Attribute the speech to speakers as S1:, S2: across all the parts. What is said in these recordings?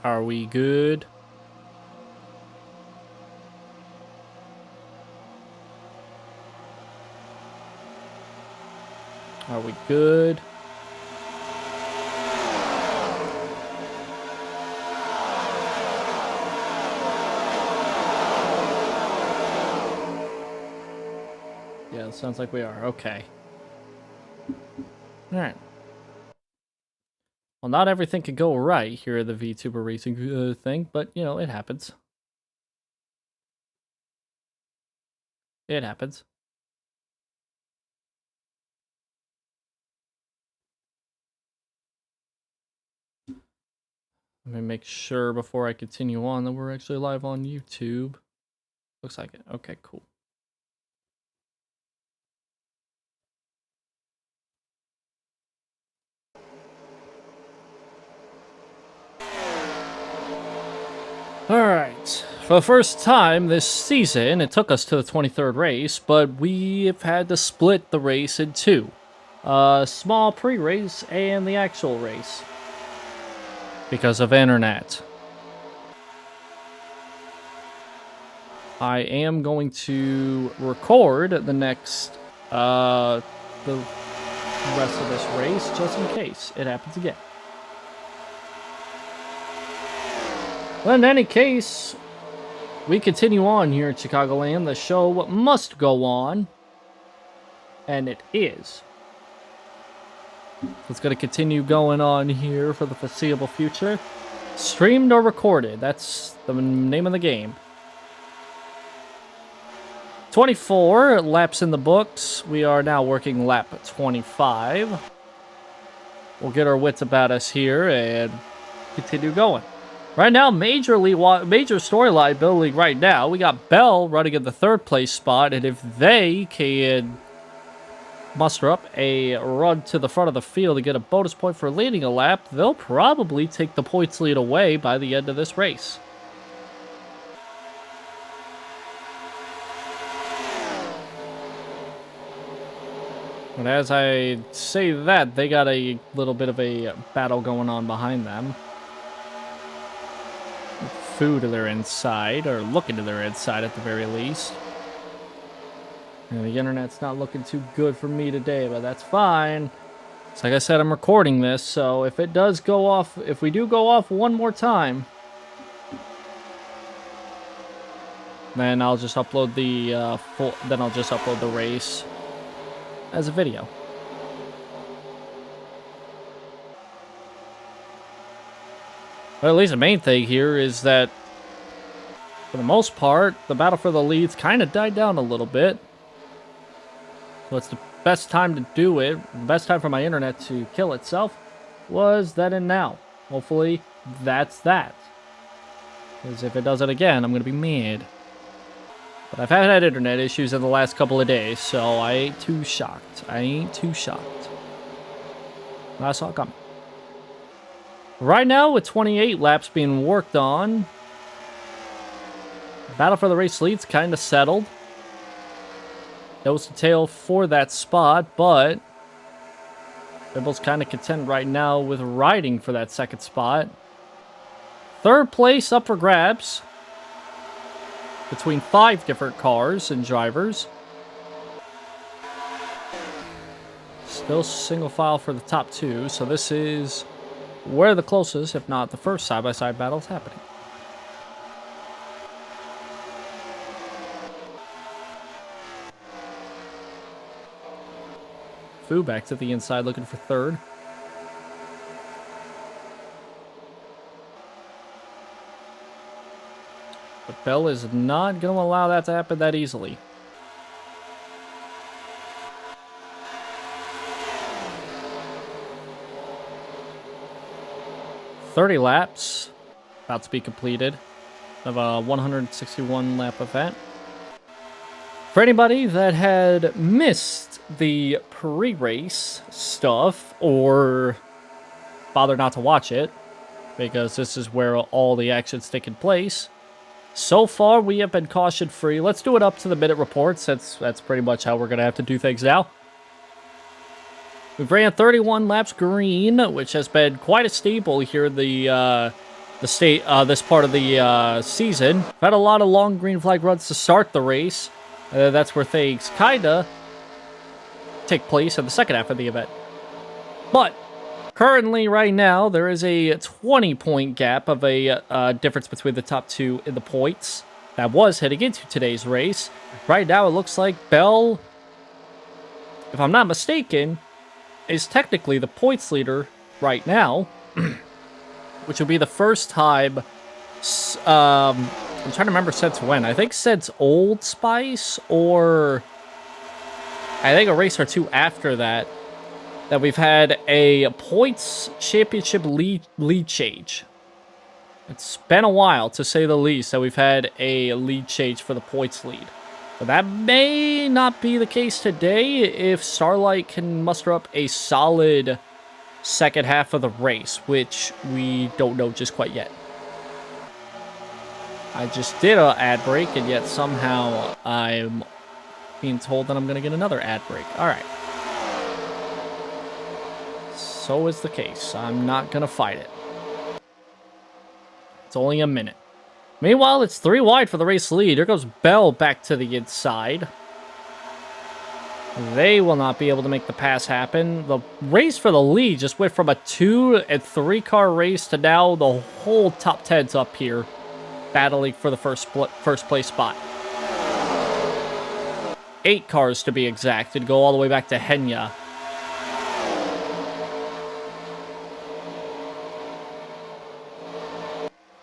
S1: Are we good? Are we good? Yeah, it sounds like we are. Okay. Alright. Well, not everything can go right here at the VTuber racing thing, but, you know, it happens. It happens. Let me make sure before I continue on that we're actually live on YouTube. Looks like it. Okay, cool. Alright, for the first time this season, it took us to the 23rd race, but we've had to split the race in two. A small pre-race and the actual race. Because of internet. I am going to record the next, the rest of this race, just in case it happens again. Well, in any case, we continue on here at Chicagoland. The show must go on. And it is. It's going to continue going on here for the foreseeable future. Streamed or recorded. That's the name of the game. 24 laps in the books. We are now working lap 25. We'll get our wits about us here and continue going. Right now, major storyline building right now. We got Bell running in the third place spot, and if they can muster up a run to the front of the field to get a bonus point for leading a lap, they'll probably take the points lead away by the end of this race. And as I say that, they got a little bit of a battle going on behind them. Food to their inside, or looking to their inside at the very least. And the internet's not looking too good for me today, but that's fine. So like I said, I'm recording this, so if it does go off, if we do go off one more time, then I'll just upload the the race as a video. But at least the main thing here is that, for the most part, the battle for the leads kind of died down a little bit. So it's the best time to do it, the best time for my internet to kill itself, was then and now. Hopefully, that's that. Because if it does it again, I'm going to be mad. But I've had internet issues in the last couple of days, so I ain't too shocked. I saw it coming. Right now, with 28 laps being worked on, battle for the race lead's kind of settled. Nose to tail for that spot, but Bibble's kind of content right now with riding for that second spot. Third place up for grabs between 5 different cars and drivers. Still single file for the top 2, so this is where the closest, if not the first side-by-side battle is happening. Fu back to the inside looking for third. But Bell is not going to allow that to happen that easily. .30 laps about to be completed of a 161 lap event. For anybody that had missed the pre-race stuff or bothered not to watch it, because this is where all the action's taking place, so far we have been caution free. Let's do it up to the minute reports. That's pretty much how we're going to have to do things now. We've ran 31 laps green, which has been quite a staple here in the this part of the season. We've had a lot of long green flag runs to start the race. That's where things kinda take place in the second half of the event. But currently, right now, there is a 20-point gap of a difference between the top two in the points. That was heading into today's race. Right now, it looks like Bell, if I'm not mistaken, is technically the points leader right now, which would be the first time, I'm trying to remember since when. I think since Old Spice, or I think a race or two after that, that we've had a points championship lead change. It's been a while, to say the least, that we've had a lead change for the points lead. But that may not be the case today if Starlight can muster up a solid second half of the race, which we don't know just quite yet. I just did an ad break, and yet somehow I'm being told that I'm going to get another ad break. All right. So is the case. I'm not going to fight it. It's only a minute. Meanwhile, it's 3 wide for the race lead. Here goes Bell back to the inside. They will not be able to make the pass happen. The race for the lead just went from a 2 and 3 car race to now the whole top 10's up here battling for the first place spot. 8 cars to be exact, and go all the way back to Henya.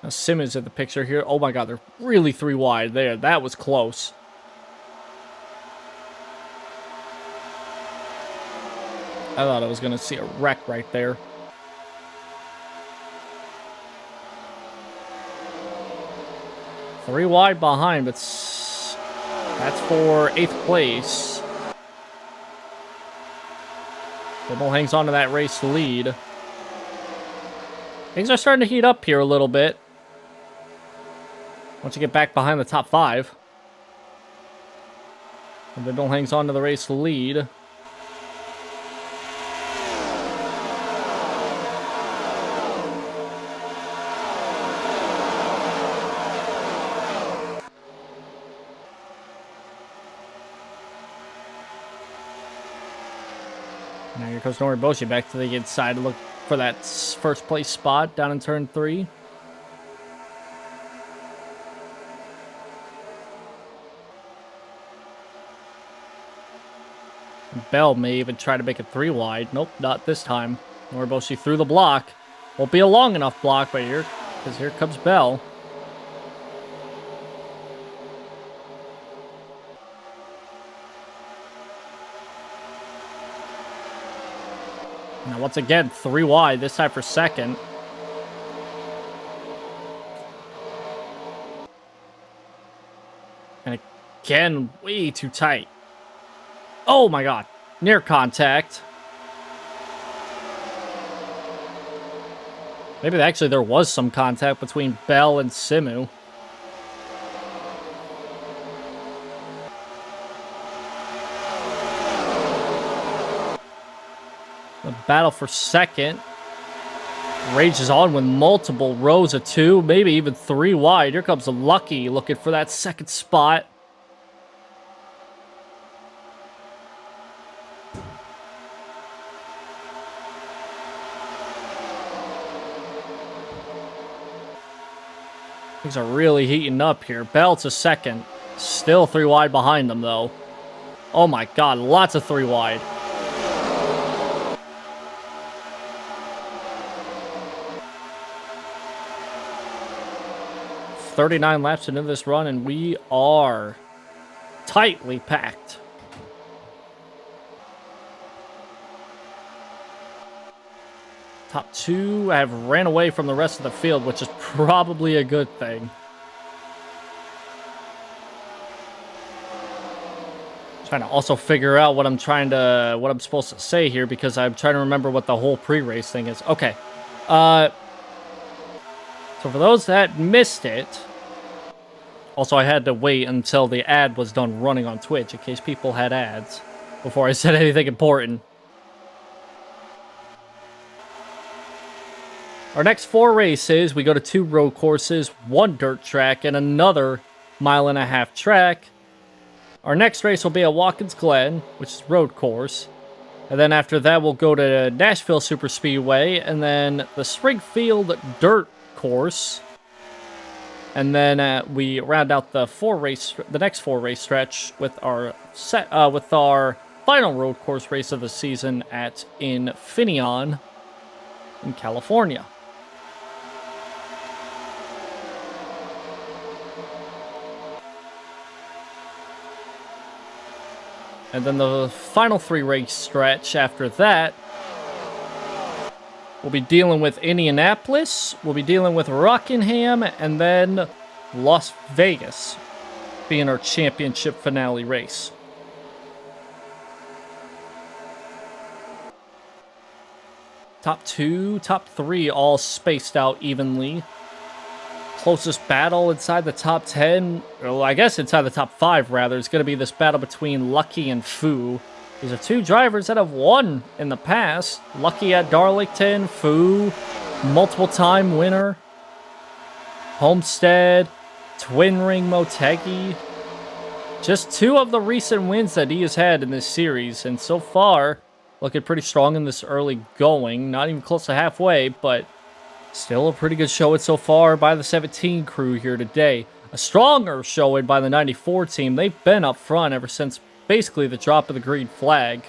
S1: Now Simmons in the picture here. Oh my god, they're really 3 wide there. That was close. I thought I was going to see a wreck right there. Three wide behind, but that's for 8th place. Dibble hangs on to that race lead. Things are starting to heat up here a little bit. Once you get back behind the top 5. And Dibble hangs on to the race lead. Now here comes Noriboshi back to the inside to look for that first place spot down in turn 3. Bell may even try to make it 3 wide. Nope, not this time. Noriboshi through the block. Won't be a long enough block, but here comes Bell. Now, once again, 3 wide, this time for 2nd. And again, way too tight. Oh my god, near contact. Maybe actually there was some contact between Bell and Simu. The battle for 2nd rages on with multiple rows of 2, maybe even 3 wide. Here comes Lucky looking for that 2nd spot. Things are really heating up here. Bell to 2nd. Still 3 wide behind them, though. Oh my god, lots of 3 wide. "39 laps into this run, and we are tightly packed." Top 2 have ran away from the rest of the field, which is probably a good thing. Trying to also figure out what I'm supposed to say here, because I'm trying to remember what the whole pre-race thing is. Okay. So for those that missed it, also I had to wait until the ad was done running on Twitch in case people had ads before I said anything important. Our next 4 races, we go to 2 road courses, 1 dirt track, and another 1.5-mile track. Our next race will be at Watkins Glen, which is road course. And then after that, we'll go to Nashville Superspeedway, and then the Springfield dirt course. And then we round out the next 4 race stretch with our final road course race of the season at Infineon in California. And then the final 3 race stretch after that, we'll be dealing with Indianapolis, we'll be dealing with Rockingham, and then Las Vegas being our championship finale race. Top 2, top 3 all spaced out evenly. Closest battle inside the top 10, or I guess inside the top 5 rather, is going to be this battle between Lucky and Foo. These are 2 drivers that have won in the past. Lucky at Darlington, Foo, multiple time winner. Homestead, Twin Ring Motegi. Just 2 of the recent wins that he has had in this series, and so far, looking pretty strong in this early going. Not even close to halfway, but still a pretty good showing so far by the 17 crew here today. A stronger showing by the 94 team. They've been up front ever since basically the drop of the green flag.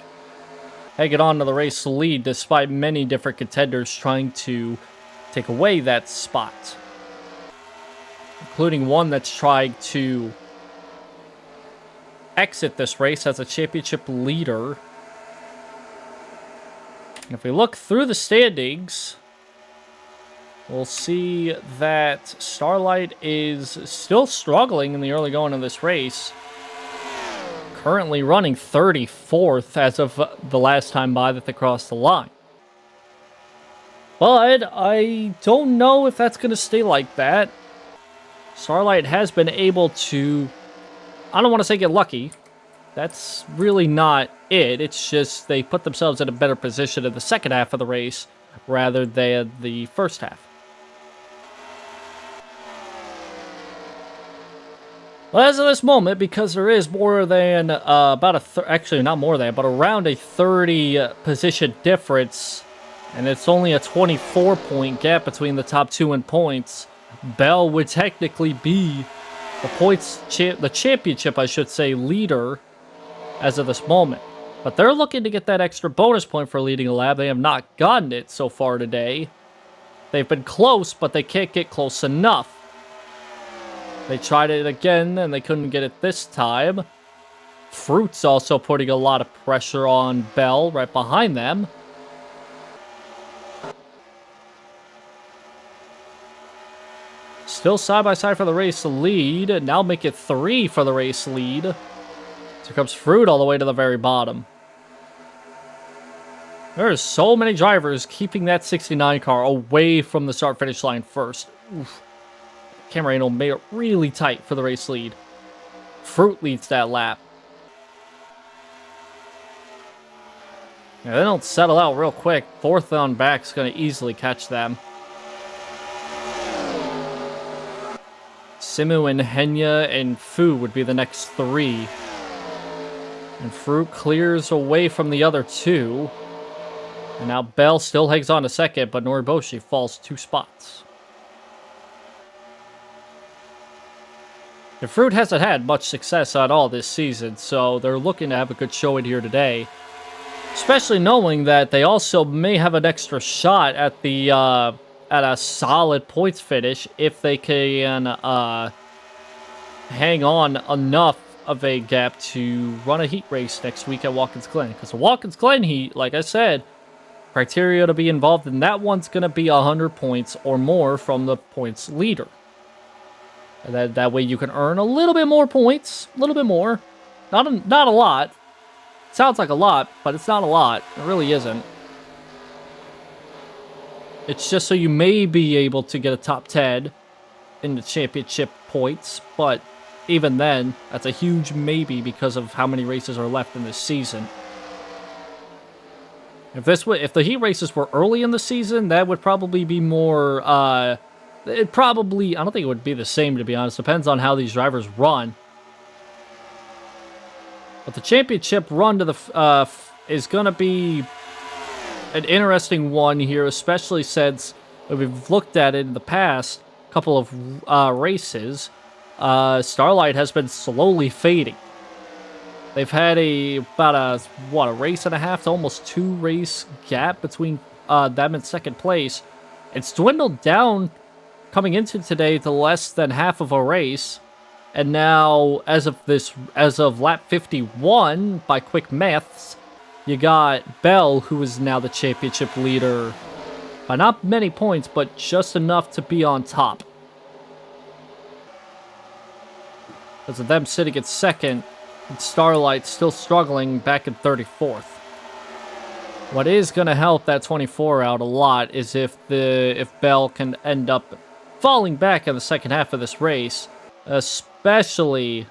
S1: Hanging on to the race lead despite many different contenders trying to take away that spot. Including one that's trying to exit this race as a championship leader. And if we look through the standings, we'll see that Starlight is still struggling in the early going of this race. Currently running 34th as of the last time by that they crossed the line. But I don't know if that's going to stay like that. Starlight has been able to, I don't want to say get lucky. That's really not it. It's just they put themselves in a better position in the second half of the race rather than the first half. Well, as of this moment, because there is more than actually not more than, but around a 30 position difference, and it's only a 24-point gap between the top 2 in points, Bell would technically be the championship, I should say, leader as of this moment. But they're looking to get that extra bonus point for leading a lap. They have not gotten it so far today. They've been close, but they can't get close enough. They tried it again, and they couldn't get it this time. Fruit's also putting a lot of pressure on Bell right behind them. Still side by side for the race lead. Now make it 3 for the race lead. So comes Fruit all the way to the very bottom. There are so many drivers keeping that 69 car away from the start-finish line first. Oof. Camera angle made it really tight for the race lead. Fruit leads that lap. Yeah, they don't settle out real quick. 4th on back is going to easily catch them. Simu and Henya and Fu would be the next 3. And Fruit clears away from the other 2. And now Bell still hangs on to second, but Noriboshi falls 2 spots. The Fruit hasn't had much success at all this season, so they're looking to have a good showing here today. Especially knowing that they also may have an extra shot at the at a solid points finish if they can hang on enough of a gap to run a heat race next week at Watkins Glen. Because the Watkins Glen heat, like I said, criteria to be involved in that one's going to be 100 points or more from the points leader. And that way you can earn a little bit more points. A little bit more. Not a lot. Sounds like a lot, but it's not a lot. It really isn't. It's just so you may be able to get a top 10 in the championship points. But even then, that's a huge maybe because of how many races are left in this season. If the heat races were early in the season, that would probably be more, I don't think it would be the same, to be honest. Depends on how these drivers run. But the championship run to the, is going to be an interesting one here, especially since we've looked at it in the past couple of races. Starlight has been slowly fading. They've had about a race and a half to almost 2 race gap between them and second place. It's dwindled down coming into today to less than half of a race. And now, as of lap 51, by quick maths, you got Bell, who is now the championship leader by not many points, but just enough to be on top. Because of them sitting at second, and Starlight still struggling back in 34th. What is going to help that 24 out a lot is if Bell can end up falling back in the second half of this race, especially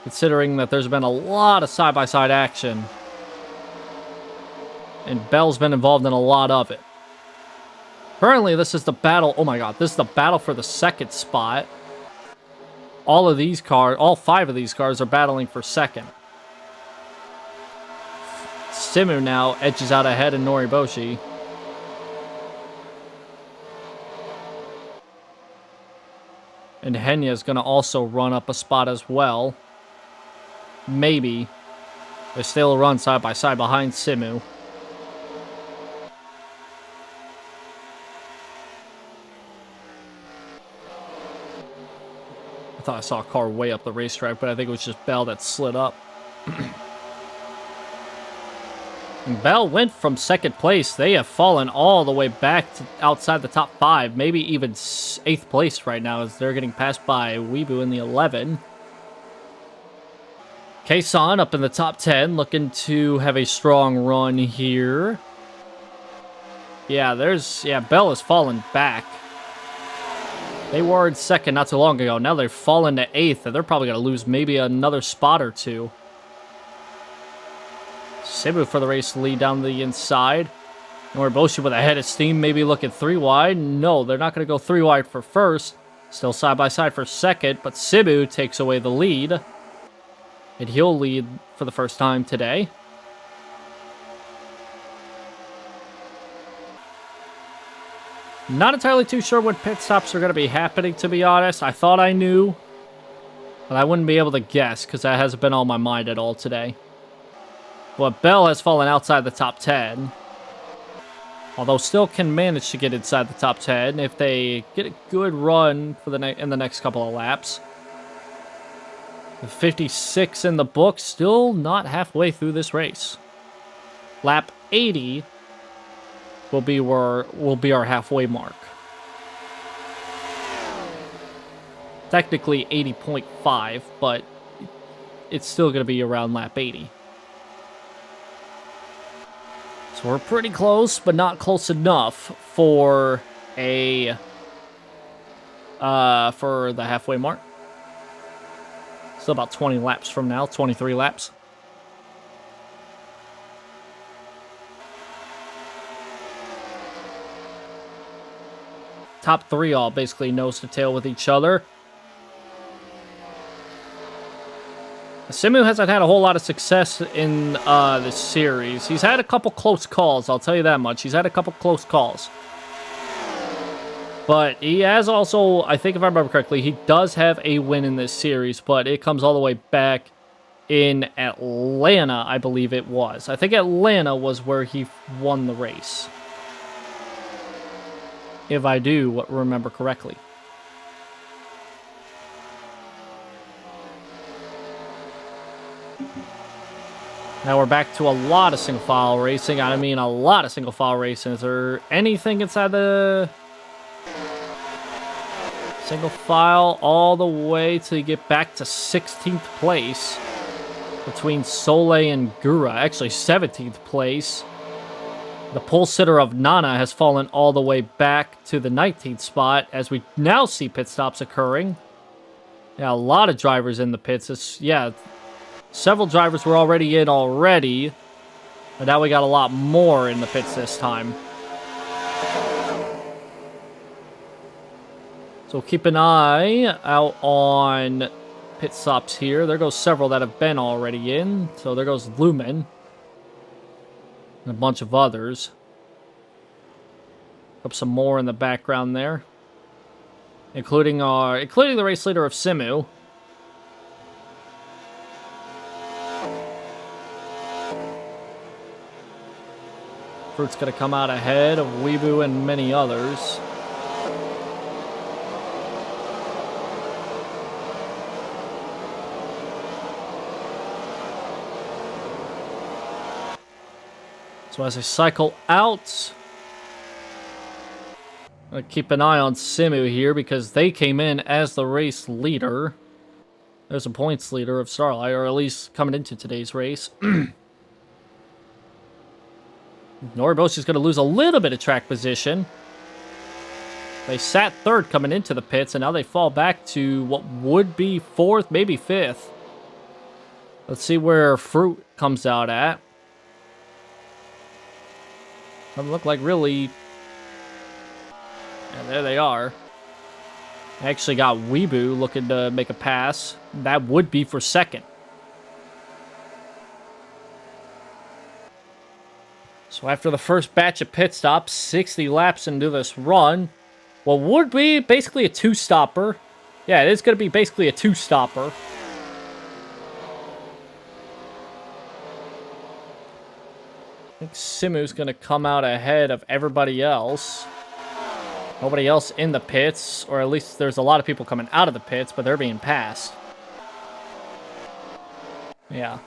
S1: considering that there's been a lot of side-by-side action, and Bell's been involved in a lot of it. Currently, this is the battle. Oh my god, this is the battle for the second spot. All 5 of these cars are battling for second. Simu now edges out ahead of Noriboshi. And Henya is going to also run up a spot as well. Maybe. They still run side by side behind Simu. I thought I saw a car way up the racetrack, but I think it was just Bell that slid up. And Bell went from second place. They have fallen all the way back to outside the top 5, maybe even 8th place right now, as they're getting passed by Weebu in the 11. Kason up in the top 10, looking to have a strong run here. Yeah, Bell has fallen back. They were in second not too long ago. Now they've fallen to 8th, and they're probably going to lose maybe another spot or 2. Simu for the race lead down the inside. Noriboshi with a head of steam, maybe looking 3 wide. No, they're not going to go 3 wide for first. Still side by side for second, but Simu takes away the lead. And he'll lead for the first time today. Not entirely too sure when pit stops are going to be happening, to be honest. I thought I knew, but I wouldn't be able to guess because that hasn't been on my mind at all today. But Bell has fallen outside the top 10, although still can manage to get inside the top 10 if they get a good run for in the next couple of laps. The 56 in the book, still not halfway through this race. Lap 80 will be our halfway mark. Technically 80.5, but it's still going to be around lap 80. So we're pretty close, but not close enough for the halfway mark. Still about 20 laps from now, 23 laps. Top 3 all basically nose to tail with each other. Simu hasn't had a whole lot of success in this series. He's had a couple close calls, I'll tell you that much. He's had a couple close calls. But he has also, I think if I remember correctly, he does have a win in this series, but it comes all the way back in Atlanta, I believe it was. I think Atlanta was where he won the race, if I do remember correctly. Now we're back to a lot of single file racing. I mean, a lot of single file racing. Is there anything inside the single file all the way to get back to 16th place between Soleil and Gura? Actually, 17th place. The pole sitter of Nana has fallen all the way back to the 19th spot as we now see pit stops occurring. Yeah, a lot of drivers in the pits. Several drivers were already in already. But now we got a lot more in the pits this time. So keep an eye out on pit stops here. There goes several that have been already in. So there goes Lumen. And a bunch of others. Up some more in the background there. Including the race leader of Simu. Fruit's gonna come out ahead of Weebu and many others. So as I cycle out, I'm gonna keep an eye on Simu here because they came in as the race leader. There's a points leader of Starlight, or at least coming into today's race. Noriboshi's going to lose a little bit of track position. They sat third coming into the pits, and now they fall back to what would be fourth, maybe fifth. Let's see where Fruit comes out at. Doesn't look like really... And there they are. I actually got Weebu looking to make a pass. That would be for second. So after the first batch of pit stops, 60 laps into this run, what would be basically a two-stopper. Yeah, it is going to be basically a two-stopper. I think Simu's going to come out ahead of everybody else. Nobody else in the pits, or at least there's a lot of people coming out of the pits, but they're being passed. Yeah.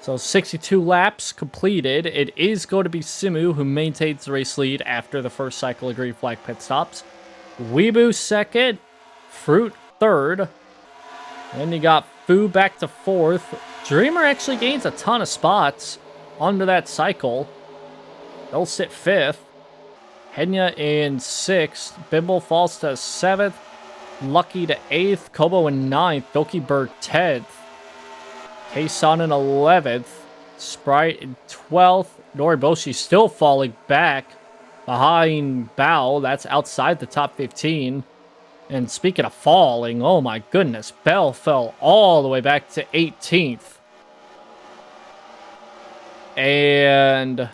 S1: So 62 laps completed. It is going to be Simu who maintains the race lead after the first cycle of green flag pit stops. Weebu second. Fruit third. Then you got Fu back to fourth. Dreamer actually gains a ton of spots onto that cycle. They'll sit fifth. Henya in sixth. Bimble falls to seventh. Lucky to eighth. Kobo in ninth. Doki Bird 10th. Keisan in 11th. Sprite in 12th. Noriboshi still falling back behind Bao. That's outside the top 15. And speaking of falling, oh my goodness, Bell fell all the way back to 18th. And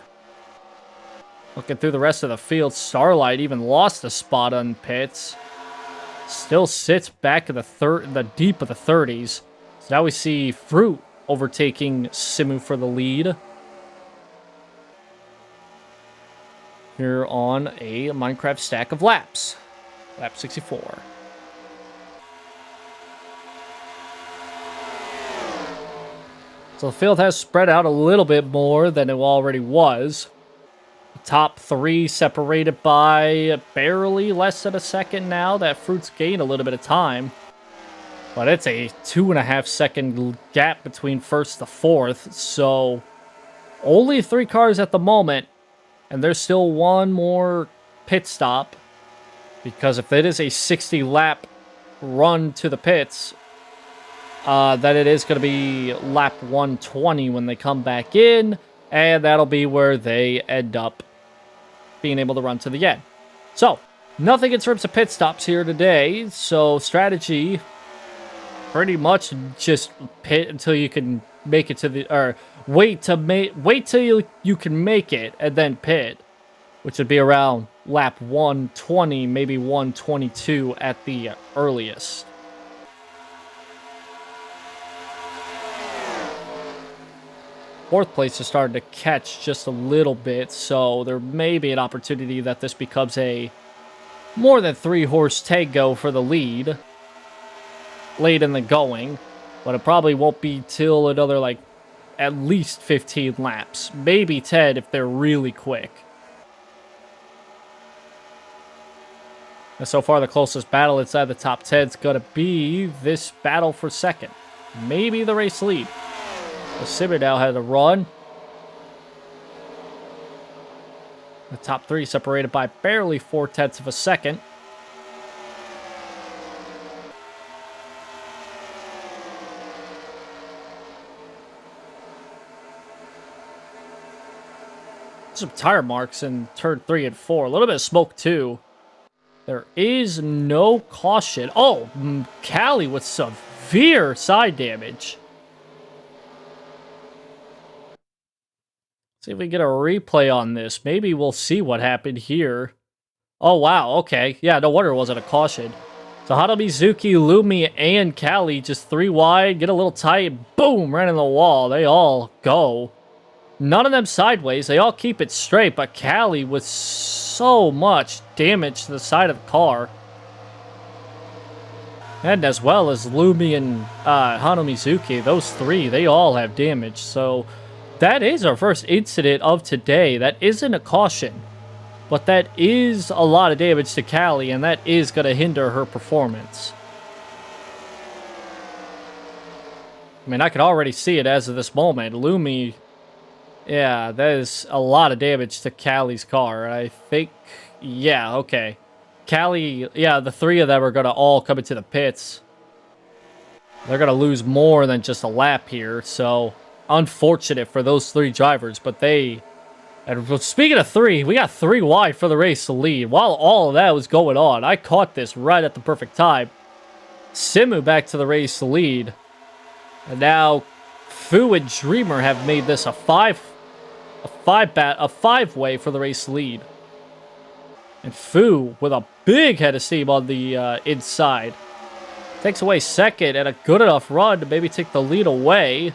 S1: looking through the rest of the field, Starlight even lost a spot on pits. Still sits back in the deep of the 30s. So now we see Fruit overtaking Simu for the lead. Here on a Minecraft stack of laps. Lap 64. So the field has spread out a little bit more than it already was. The top three separated by barely less than a second now. That Fruit's gained a little bit of time. But it's a 2.5 second gap between first to fourth. So only 3 cars at the moment. And there's still one more pit stop. Because if it is a 60 lap run to the pits, then it is going to be lap 120 when they come back in. And that'll be where they end up being able to run to the end. So, nothing in terms of pit stops here today. So, strategy, pretty much just pit until you can make it to the... Or wait till you can make it and then pit. Which would be around lap 120, maybe 122 at the earliest. Fourth place is starting to catch just a little bit, so there may be an opportunity that this becomes a more than 3-horse tango for the lead late in the going, but it probably won't be till another, like, at least 15 laps, maybe 10 if they're really quick. And so far, the closest battle inside the top 10 is going to be this battle for second. Maybe the race lead. The Simmerdow had a run. The top 3 separated by barely 0.4 of a second. some tire marks in turn 3 and 4. A little bit of smoke, too. There is no caution. Oh, Callie with severe side damage. See if we get a replay on this. Maybe we'll see what happened here. Oh, wow. Okay. Yeah, no wonder it wasn't a caution. So Hana Mizuki, Lumi, and Callie just 3 wide. Get a little tight. Boom! Right in the wall. They all go. None of them sideways. They all keep it straight. But Callie with so much damage to the side of the car. And as well as Lumi and Hana Mizuki. Those 3, they all have damage. So that is our first incident of today. That isn't a caution. But that is a lot of damage to Callie. And that is going to hinder her performance. I mean, I can already see it as of this moment. Lumi... Yeah, that is a lot of damage to Callie's car. I think, yeah, okay. Callie, yeah, the 3 of them are going to all come into the pits. They're going to lose more than just a lap here, so unfortunate for those 3 drivers, but they... And speaking of 3, we got 3 wide for the race to lead. While all of that was going on, I caught this right at the perfect time. Simu back to the race to lead. And now Fu and Dreamer have made this a five-way for the race lead. And Fu with a big head of steam on the inside. Takes away second and a good enough run to maybe take the lead away.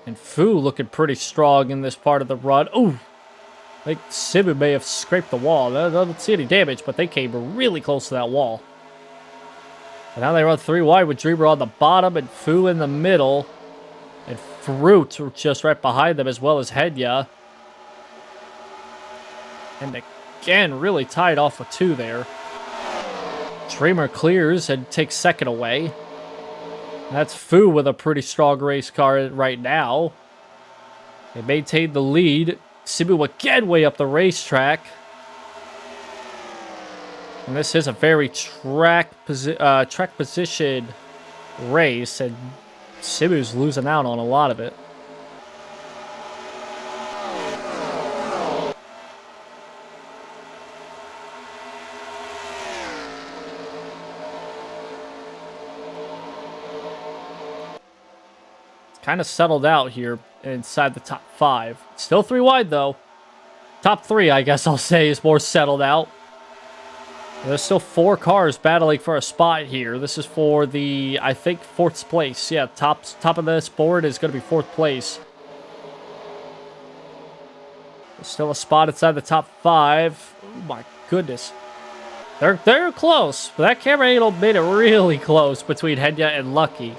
S1: And Fu looking pretty strong in this part of the run. Ooh! I think Simu may have scraped the wall. I don't see any damage, but they came really close to that wall. And now they run 3 wide with Dreamer on the bottom and Fu in the middle. And Fruit just right behind them, as well as Henya. And again, really tied off with 2 there. Dreamer clears and takes second away. That's Fu with a pretty strong race car right now. They maintain the lead. Simu again way up the racetrack. And this is a very track position race, and Simu's losing out on a lot of it. It's kind of settled out here inside the top 5. Still 3 wide, though. Top 3, I guess I'll say, is more settled out. There's still 4 cars battling for a spot here. This is for the, I think, 4th place. Yeah, top of this board is going to be 4th place. There's still a spot inside the top 5. Oh my goodness. They're close. But that camera angle made it really close between Henya and Lucky.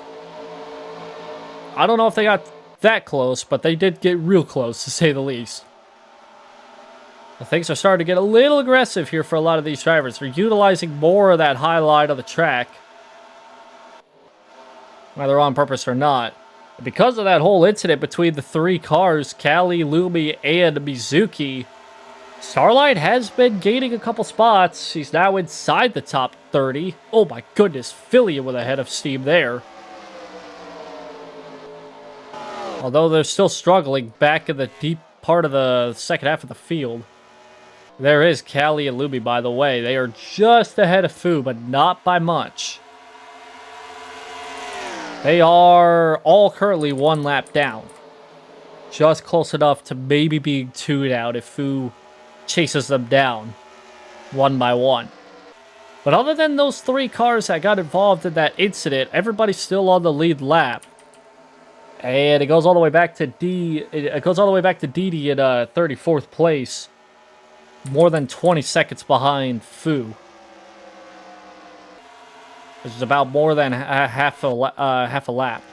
S1: I don't know if they got that close, but they did get real close, to say the least. Things are starting to get a little aggressive here for a lot of these drivers. They're utilizing more of that high line of the track, whether on purpose or not. Because of that whole incident between the 3 cars, Callie, Lumi, and Mizuki, Starlight has been gaining a couple spots. She's now inside the top 30. Oh my goodness, Philia with a head of steam there. Although they're still struggling back in the deep part of the second half of the field. There is Callie and Lumi, by the way. They are just ahead of Fu, but not by much. They are all currently 1 lap down. Just close enough to maybe being 2 down if Fu chases them down 1 by 1. But other than those 3 cars that got involved in that incident, everybody's still on the lead lap. And it goes all the way back to It goes all the way back to Didi in 34th place. More than 20 seconds behind Fu. Which is about more than half a lap.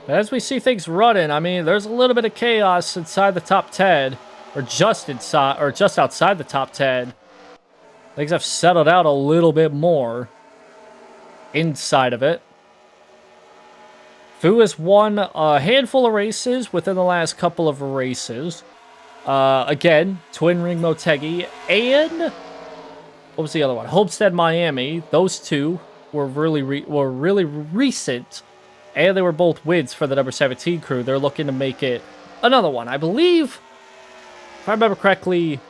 S1: But as we see things running, I mean, there's a little bit of chaos inside the top 10. Or just outside the top 10. Things have settled out a little bit more inside of it. Fu has won a handful of races within the last couple of races. Again, Twin Ring Motegi, and what was the other one? Homestead Miami. Those two were really recent, and they were both wins for the number 17 crew. They're looking to make it another one. I believe, if I remember correctly,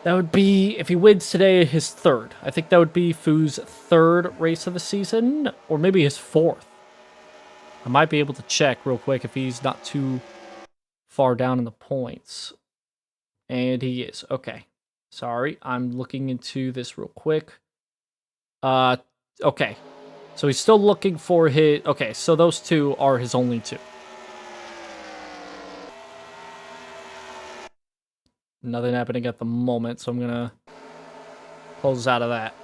S1: that would be, if he wins today, his third. I think that would be Fu's third race of the season, or maybe his fourth. I might be able to check real quick if he's not too far down in the points. And he is. Okay. Sorry, I'm looking into this real quick. Okay. So he's still looking for his... Okay, so those two are his only two. Nothing happening at the moment, so I'm gonna close out of that.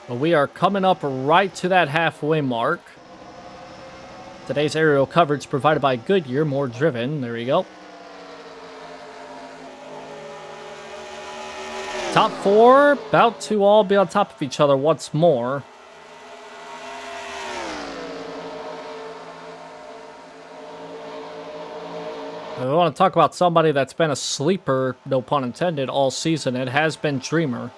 S1: But we are coming up right to that halfway mark. Today's aerial coverage provided by Goodyear, more driven. There we go. Top four, about to all be on top of each other once more. We want to talk about somebody that's been a sleeper, no pun intended, all season. It has been Dreamer.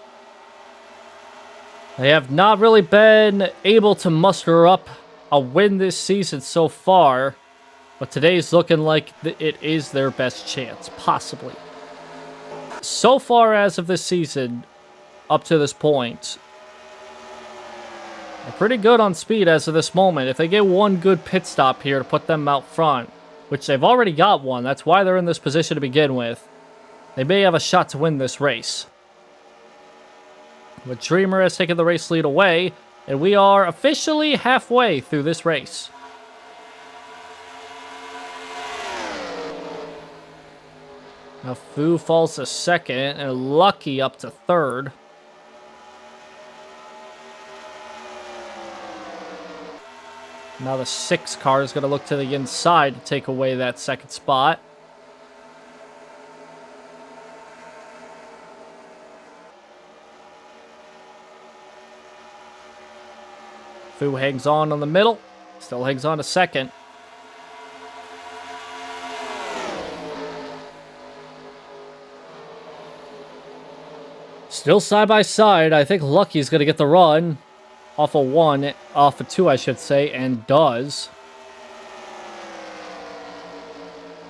S1: They have not really been able to muster up a win this season so far, but today's looking like it is their best chance, possibly. So far as of this season, up to this point, they're pretty good on speed as of this moment. If they get one good pit stop here to put them out front, which they've already got one, that's why they're in this position to begin with, they may have a shot to win this race. But Dreamer has taken the race lead away, and we are officially halfway through this race. Now Fu falls to second, and Lucky up to third. Now the 6 car is going to look to the inside to take away that second spot. Fu hangs on the middle. Still hangs on to second. Still side by side. I think Lucky's going to get the run. Off of 1, off of 2, I should say, and does.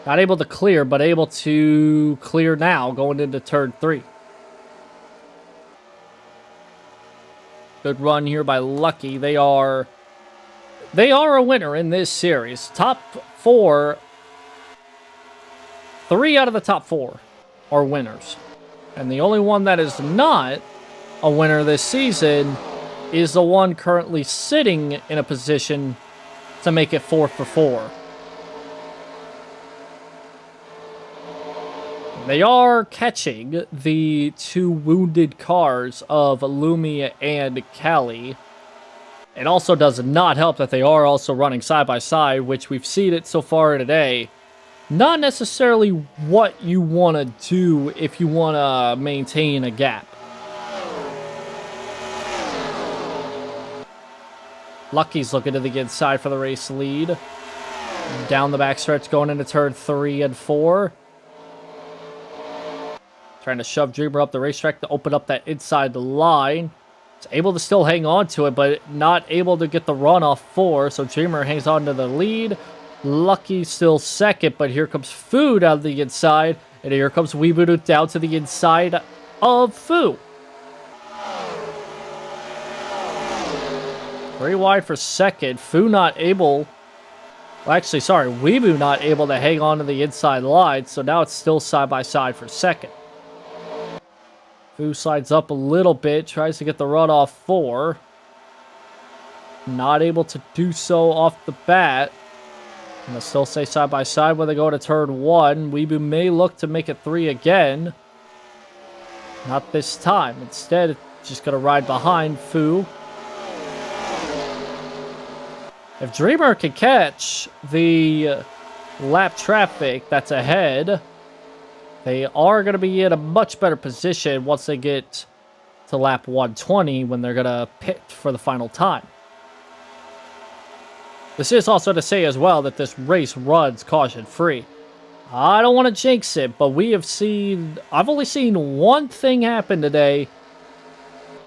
S1: Not able to clear, but able to clear now, going into turn 3. Good run here by Lucky. They are a winner in this series. Top 4, 3 out of the top 4 are winners. And the only one that is not a winner this season is the one currently sitting in a position to make it 4 for 4. They are catching the 2 wounded cars of Lumia and Cali. It also does not help that they are also running side by side, which we've seen it so far today. Not necessarily what you want to do if you want to maintain a gap. Lucky's looking to the inside for the race lead. Down the backstretch going into turn 3 and 4. Trying to shove Dreamer up the racetrack to open up that inside line. It's able to still hang on to it, but not able to get the run off 4. So Dreamer hangs on to the lead. Lucky still second, but here comes Fu down the inside. And here comes Weeboo down to the inside of Fu. 3 wide for second. Fu not able... Well, actually, sorry. Weeboo not able to hang on to the inside line. So now it's still side by side for second. Fu slides up a little bit. Tries to get the run off 4. Not able to do so off the bat. And they'll still stay side by side when they go to turn 1. Weeboo may look to make it 3 again. Not this time. Instead, it's just going to ride behind Fu. If Dreamer can catch the lap traffic that's ahead, they are going to be in a much better position once they get to lap 120 when they're going to pit for the final time. This is also to say as well that this race runs caution-free. I don't want to jinx it, but I've only seen one thing happen today,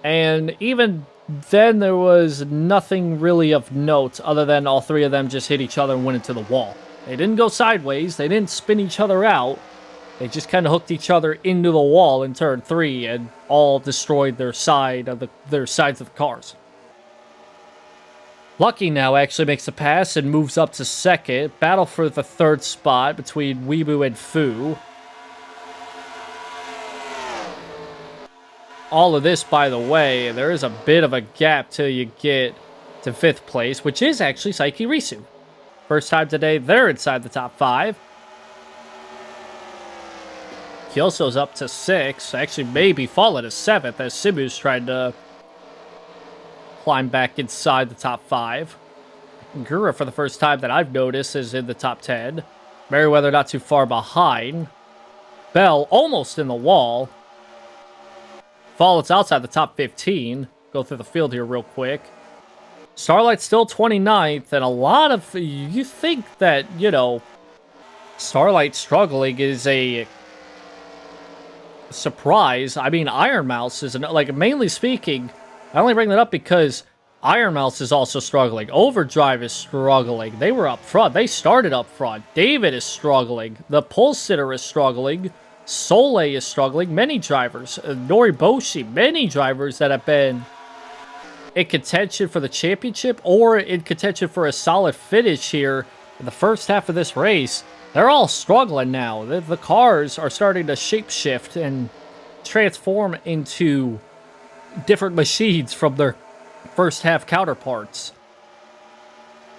S1: and even then there was nothing really of note other than all three of them just hit each other and went into the wall. They didn't go sideways, they didn't spin each other out, they just kind of hooked each other into the wall in turn 3 and all destroyed their sides of the cars. Lucky now actually makes a pass and moves up to second. Battle for the third spot between Weebu and Fu. All of this, by the way, there is a bit of a gap till you get to 5th place, which is actually Saiki Risu. First time today, they're inside the top 5. Kyoso's up to 6. Actually, maybe falling to 7th as Simu's trying to climb back inside the top 5. Gura, for the first time that I've noticed, is in the top 10. Merriweather not too far behind. Bell almost in the wall. Fallout's outside the top 15. Go through the field here real quick. Starlight's still 29th, and a lot of... You think that, you know, Starlight struggling is a surprise. I mean, Iron Mouse is... Like, mainly speaking, I only bring that up because Iron Mouse is also struggling. Overdrive is struggling. They were up front. They started up front. David is struggling. The Pulse Sitter is struggling. Soleil is struggling. Many drivers. Noriboshi. Many drivers that have been in contention for the championship or in contention for a solid finish here in the first half of this race. They're all struggling now. The cars are starting to shapeshift and transform into different machines from their first half counterparts.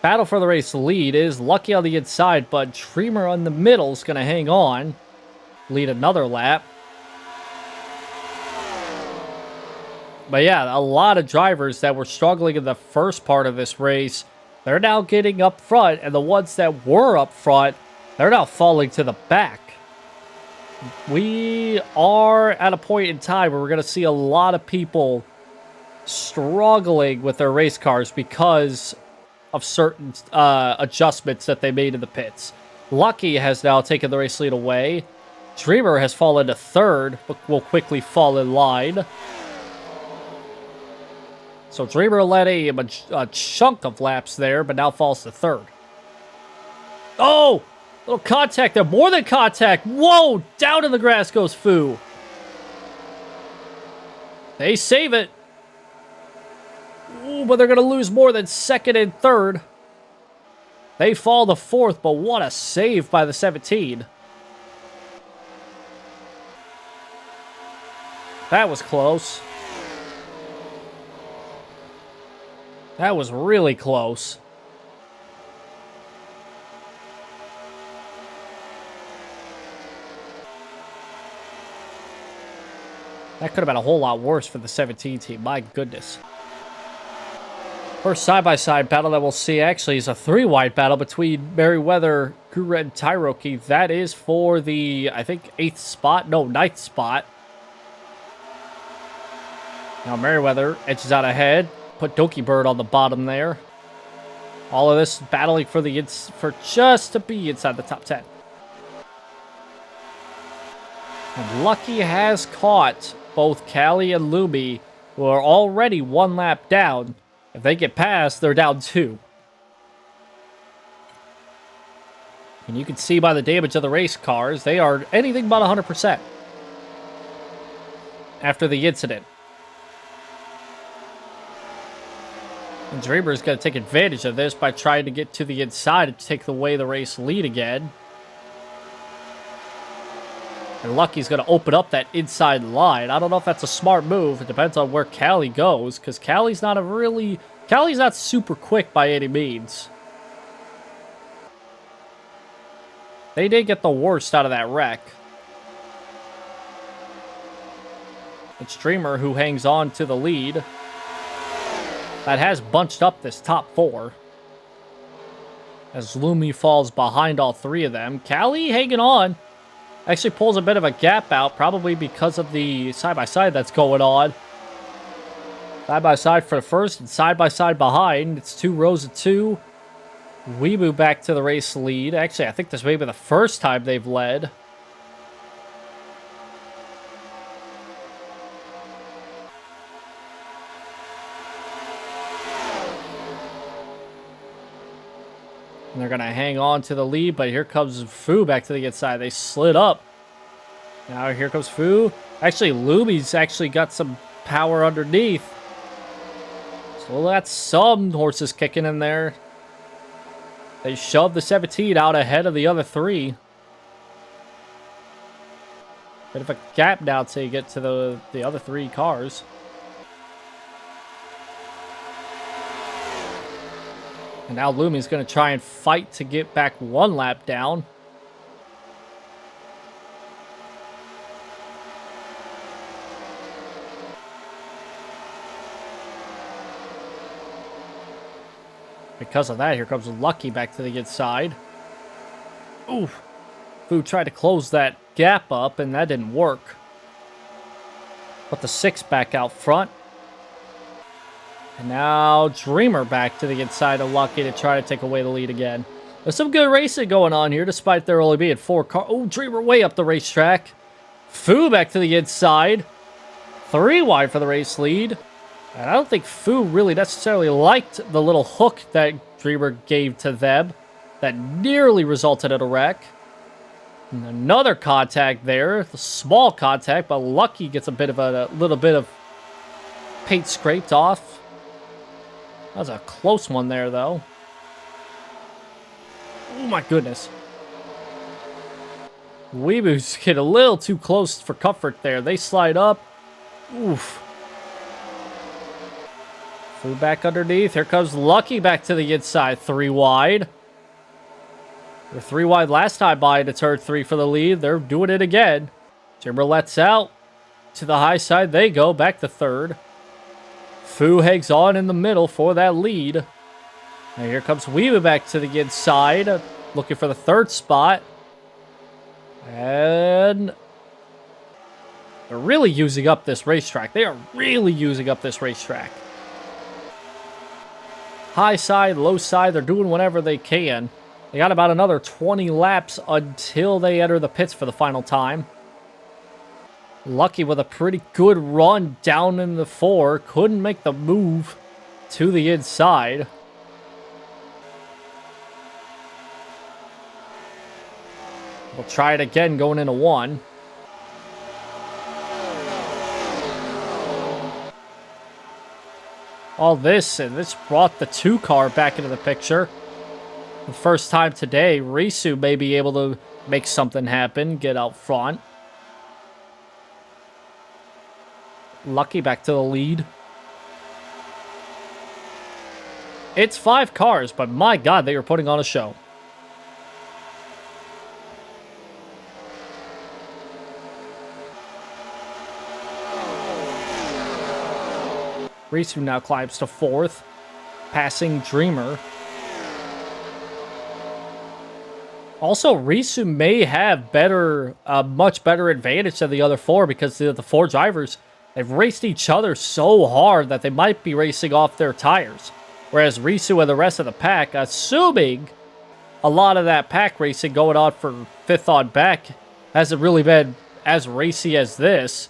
S1: Battle for the race lead is Lucky on the inside, but Dreamer on the middle is going to hang on. Lead another lap. But yeah, a lot of drivers that were struggling in the first part of this race, they're now getting up front, and the ones that were up front, they're now falling to the back. We are at a point in time where we're going to see a lot of people struggling with their race cars because of certain adjustments that they made in the pits. Lucky has now taken the race lead away. Dreamer has fallen to 3rd, but will quickly fall in line. So Dreamer led a chunk of laps there, but now falls to 3rd. Oh! Little contact there. More than contact. Whoa! Down in the grass goes Fu. They save it. Ooh, but they're going to lose more than 2nd and 3rd. They fall to 4th, but what a save by the 17. That was close. That was really close. That could have been a whole lot worse for the 17 team. My goodness. First side-by-side battle that we'll see actually is a 3-wide battle between Merriweather, Gura, and Tairoki. That is for the, I think, 8th spot. No, 9th spot. Now Merriweather edges out ahead. Put Doki Bird on the bottom there. All of this battling for just to be inside the top 10. And Lucky has caught both Callie and Lumi, who are already 1 lap down. If they get past, they're down 2. And you can see by the damage of the race cars, they are anything but 100% after the incident. And Dreamer's going to take advantage of this by trying to get to the inside and take away the race lead again. And Lucky's going to open up that inside line. I don't know if that's a smart move. It depends on where Callie goes, because Callie's not super quick by any means. They did get the worst out of that wreck. It's Dreamer who hangs on to the lead. That has bunched up this top 4. As Lumi falls behind all 3 of them. Callie hanging on. Actually pulls a bit of a gap out, probably because of the side-by-side that's going on. Side-by-side for first and side-by-side behind. It's 2 rows of 2. Weeboo back to the race lead. Actually, I think this may be the first time they've led. And they're going to hang on to the lead, but here comes Fu back to the inside. They slid up. Now here comes Fu. Actually, Luby's actually got some power underneath. So that's some horses kicking in there. They shoved the 17 out ahead of the other three. Bit of a gap now till you get to the other three cars. And now Lumi's going to try and fight to get back one lap down. Because of that, here comes Lucky back to the inside. Oof. Fu tried to close that gap up, and that didn't work. Put the 6 back out front. And now Dreamer back to the inside of Lucky to try to take away the lead again. There's some good racing going on here, despite there only being 4 cars. Oh, Dreamer way up the racetrack. Fu back to the inside. 3 wide for the race lead. And I don't think Fu really necessarily liked the little hook that Dreamer gave to them that nearly resulted in a wreck. And another contact there. The small contact, but Lucky gets a little bit of paint scraped off. That was a close one there, though. Oh, my goodness. Weeboo's get a little too close for comfort there. They slide up. Oof. Fu back underneath. Here comes Lucky back to the inside. 3 wide. They're 3 wide last time by into turn 3 for the lead. They're doing it again. Jimmer lets out. To the high side they go. Back to 3rd. Fu hangs on in the middle for that lead. And here comes Weeba back to the inside. Looking for the 3rd spot. And they're really using up this racetrack. They are really using up this racetrack. High side, low side, they're doing whatever they can. They got about another 20 laps until they enter the pits for the final time. Lucky with a pretty good run down in the 4. Couldn't make the move to the inside. We'll try it again going into 1. All this, and this brought the 2 car back into the picture. The first time today, Risu may be able to make something happen, get out front. Lucky back to the lead. It's 5 cars, but my God, they are putting on a show. Risu now climbs to 4th, passing Dreamer. Also, Risu may have a much better advantage than the other 4 because the 4 drivers, they've raced each other so hard that they might be racing off their tires. Whereas Risu and the rest of the pack, assuming a lot of that pack racing going on for 5th on back hasn't really been as racy as this,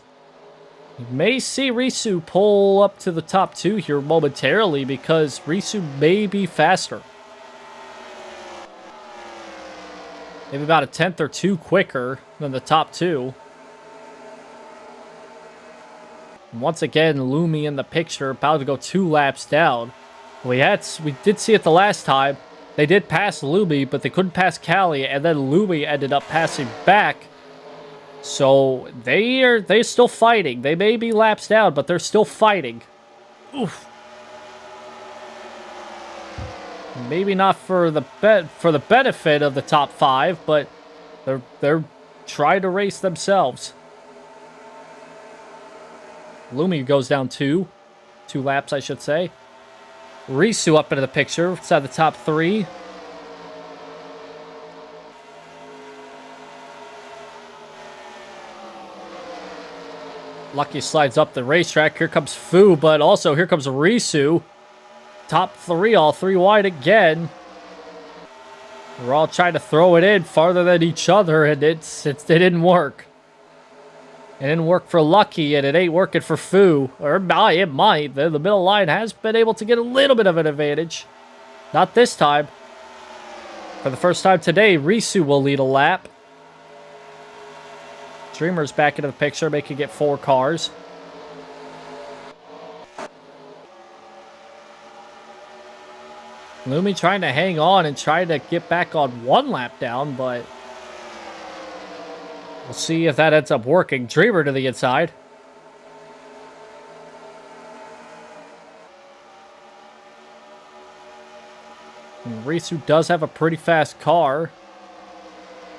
S1: you may see Risu pull up to the top 2 here momentarily because Risu may be faster. Maybe about a 10th or 2 quicker than the top 2. And once again, Lumi in the picture, about to go 2 laps down. We did see it the last time. They did pass Lumi, but they couldn't pass Callie, and then Lumi ended up passing back. So they're still fighting. They may be laps down, but they're still fighting. Oof. Maybe not for the benefit of the top 5, but they're trying to race themselves. Lumi goes down 2 laps, I should say. Risu up into the picture inside the top 3. Lucky slides up the racetrack. Here comes Fu, but also here comes Risu. Top 3, all 3 wide again. We're all trying to throw it in farther than each other, and it didn't work. It didn't work for Lucky, and it ain't working for Fu. Or it might. The middle line has been able to get a little bit of an advantage. Not this time. For the first time today, Risu will lead a lap. Dreamer's back into the picture, making it 4 cars. Lumi trying to hang on and trying to get back on 1 lap down, but we'll see if that ends up working. Dreamer to the inside. And Risu does have a pretty fast car.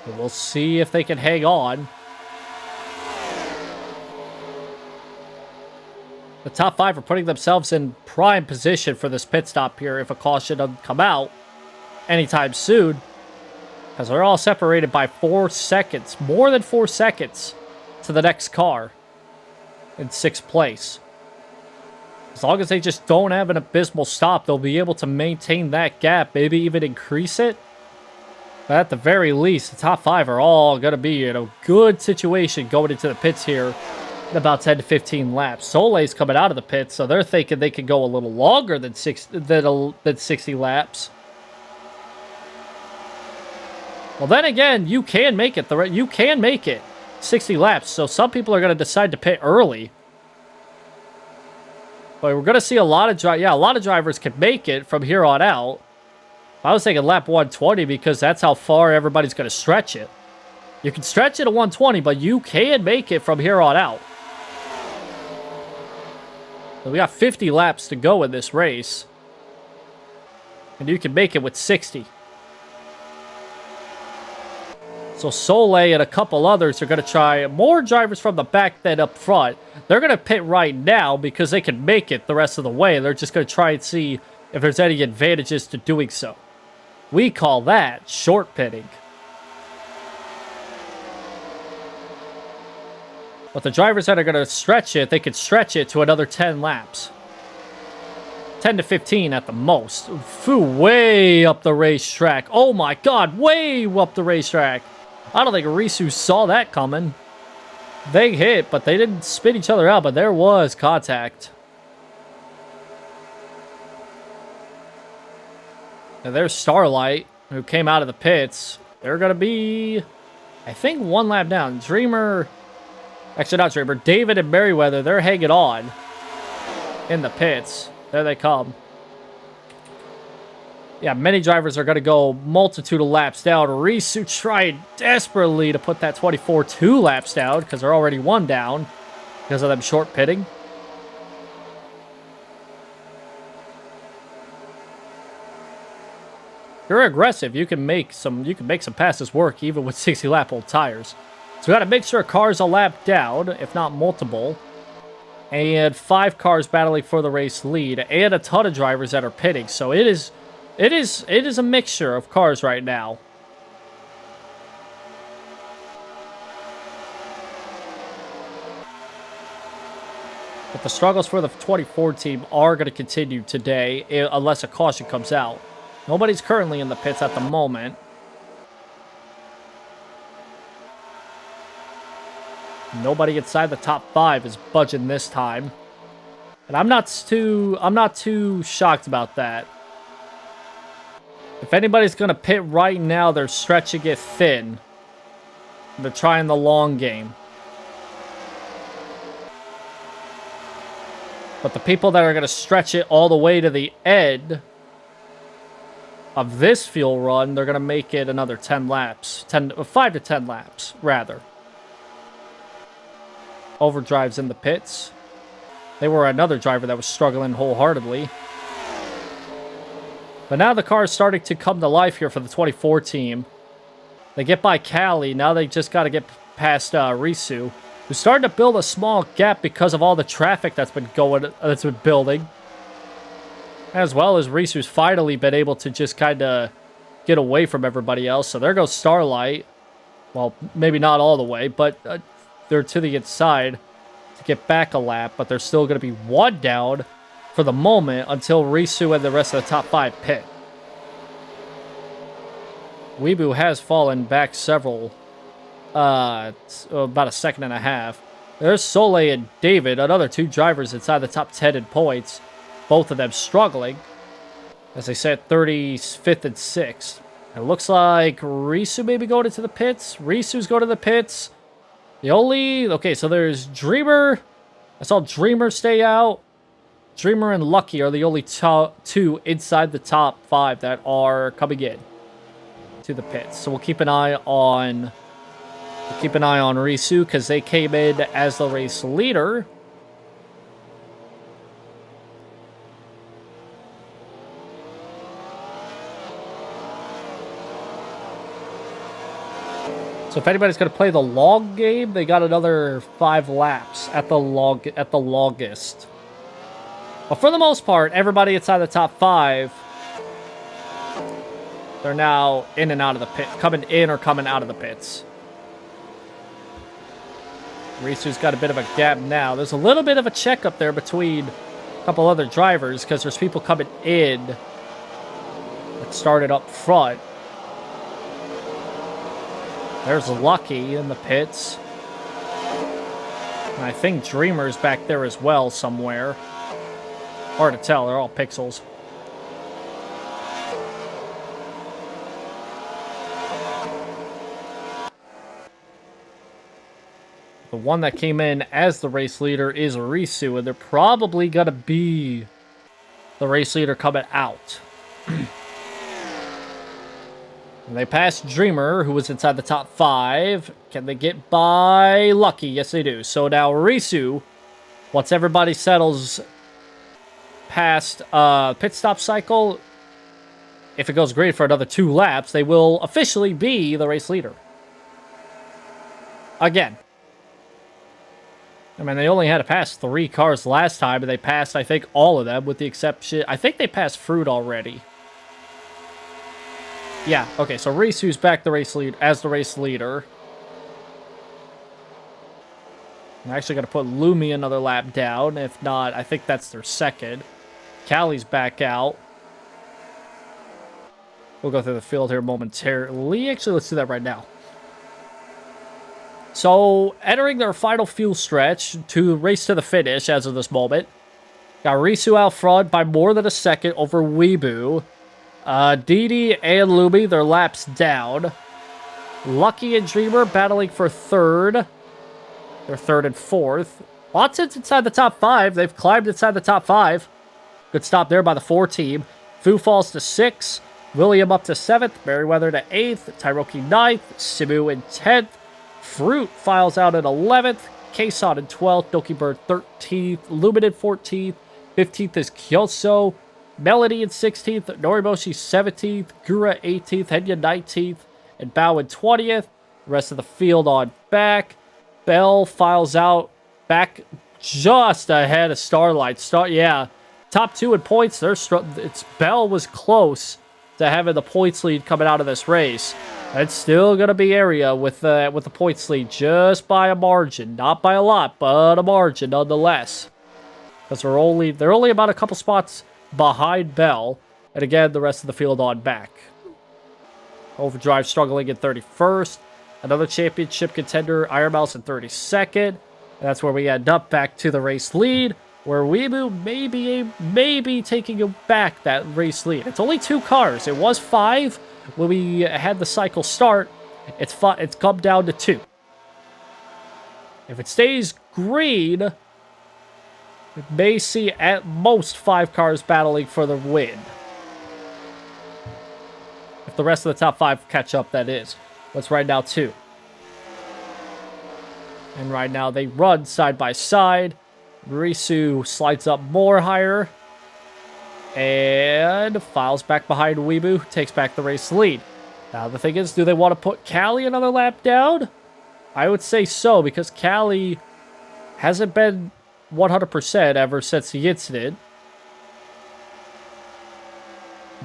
S1: But we'll see if they can hang on. The top 5 are putting themselves in prime position for this pit stop here if a caution doesn't come out anytime soon. Because they're all separated by 4 seconds, more than 4 seconds to the next car in 6th place. As long as they just don't have an abysmal stop, they'll be able to maintain that gap, maybe even increase it. But at the very least, the top 5 are all going to be in a good situation going into the pits here in about 10 to 15 laps. Soleil's coming out of the pits, so they're thinking they could go a little longer than 60 laps. Well, then again, you can make it. You can make it 60 laps, so some people are going to decide to pit early. But we're going to see a lot of drivers can make it from here on out. I was thinking lap 120 because that's how far everybody's going to stretch it. You can stretch it to 120, but you can make it from here on out. So we got 50 laps to go in this race. And you can make it with 60. So Soleil and a couple others are going to try. More drivers from the back than up front. They're going to pit right now because they can make it the rest of the way. They're just going to try and see if there's any advantages to doing so. We call that short pitting. But the drivers that are going to stretch it, they could stretch it to another 10 laps. 10 to 15 at the most. Fu way up the racetrack. Oh my god, way up the racetrack. I don't think Risu saw that coming. They hit, but they didn't spin each other out, but there was contact. And there's Starlight, who came out of the pits. They're going to be, I think, 1 lap down. Dreamer, actually not Dreamer, David and Merriweather, they're hanging on in the pits. There they come. Yeah, many drivers are going to go multitude of laps down. Risu tried desperately to put that 24 2 laps down because they're already 1 down because of them short pitting. You're aggressive. You can make some passes work even with 60 lap old tires. So we got to make sure a car's a lap down, if not multiple. And 5 cars battling for the race lead, and a ton of drivers that are pitting. So it is a mixture of cars right now. But the struggles for the 24 team are going to continue today, unless a caution comes out. Nobody's currently in the pits at the moment. Nobody inside the top 5 is budging this time. And I'm not too shocked about that. If anybody's going to pit right now, they're stretching it thin. They're trying the long game. But the people that are going to stretch it all the way to the end of this fuel run, they're going to make it another 10 laps. 5 to 10 laps, rather. Overdrive's in the pits. They were another driver that was struggling wholeheartedly. But now the car is starting to come to life here for the 24 team. They get by Callie. Now they just got to get past Risu, who's starting to build a small gap because of all the traffic that's been building. As well as Risu's finally been able to just kind of get away from everybody else. So there goes Starlight. Well, maybe not all the way, but they're to the inside to get back a lap. But they're still going to be 1 down for the moment until Risu and the rest of the top 5 pit. Weebu has fallen back several, about a second and a half. There's Soleil and David, another 2 drivers inside the top 10 in points. Both of them struggling. As I said, 35th and 6th. It looks like Risu maybe going into the pits. Risu's going to the pits. Okay, so there's Dreamer. I saw Dreamer stay out. Dreamer and Lucky are the only 2 inside the top 5 that are coming in to the pits. So we'll keep an eye on Risu because they came in as the race leader. So if anybody's going to play the long game, they got another 5 laps at the longest. But for the most part, everybody inside the top 5, they're now in and out of the pit, coming in or coming out of the pits. Risu's got a bit of a gap now. There's a little bit of a check up there between a couple other drivers because there's people coming in that started up front. There's Lucky in the pits. And I think Dreamer's back there as well somewhere. Hard to tell, they're all pixels. The one that came in as the race leader is Risu, and they're probably going to be the race leader coming out. And they passed Dreamer, who was inside the top 5. Can they get by Lucky? Yes, they do. So now Risu, once everybody settles past pit stop cycle, if it goes great for another 2 laps, they will officially be the race leader. Again. I mean, they only had to pass 3 cars last time, and they passed, I think, all of them, with the exception... I think they passed Fruit already. Yeah, okay, so Risu's back as the race leader. I'm actually going to put Lumi another lap down. If not, I think that's their second. Callie's back out. We'll go through the field here momentarily. Actually, let's do that right now. So, entering their final fuel stretch to race to the finish as of this moment. Got Risu out front by more than a second over Weebu. Didi and Lumi, their laps down. Lucky and Dreamer battling for 3rd. They're 3rd and 4th. Watson's inside the top 5. They've climbed inside the top 5. Good stop there by the 4 team. Fu falls to 6th. William up to 7th. Merriweather to 8th. Tyroki 9th. Simu in 10th. Fruit files out at 11th. Kason in 12th. Doki Bird 13th. Lumin in 14th. 15th is Kyoso. Melody in 16th. Norimoshi 17th. Gura 18th. Henya 19th. And Bao in 20th. The rest of the field on back. Bell files out back just ahead of Starlight. Yeah. Top 2 in points. Bell was close to having the points lead coming out of this race. It's still going to be area with the points lead just by a margin. Not by a lot, but a margin nonetheless. Because they're only about a couple spots behind Bell. And again, the rest of the field on back. Overdrive struggling in 31st. Another championship contender, Iron Mouse in 32nd. And that's where we end up back to the race lead, where Weebu may be taking back that race lead. It's only 2 cars. It was 5 when we had the cycle start. It's come down to 2. If it stays green, we may see at most 5 cars battling for the win. If the rest of the top 5 catch up, that is. What's right now 2. And right now they run side by side. Risu slides up more higher. And files back behind Weebu. Takes back the race lead. Now the thing is, do they want to put Callie another lap down? I would say so, because Callie hasn't been 100% ever since the incident.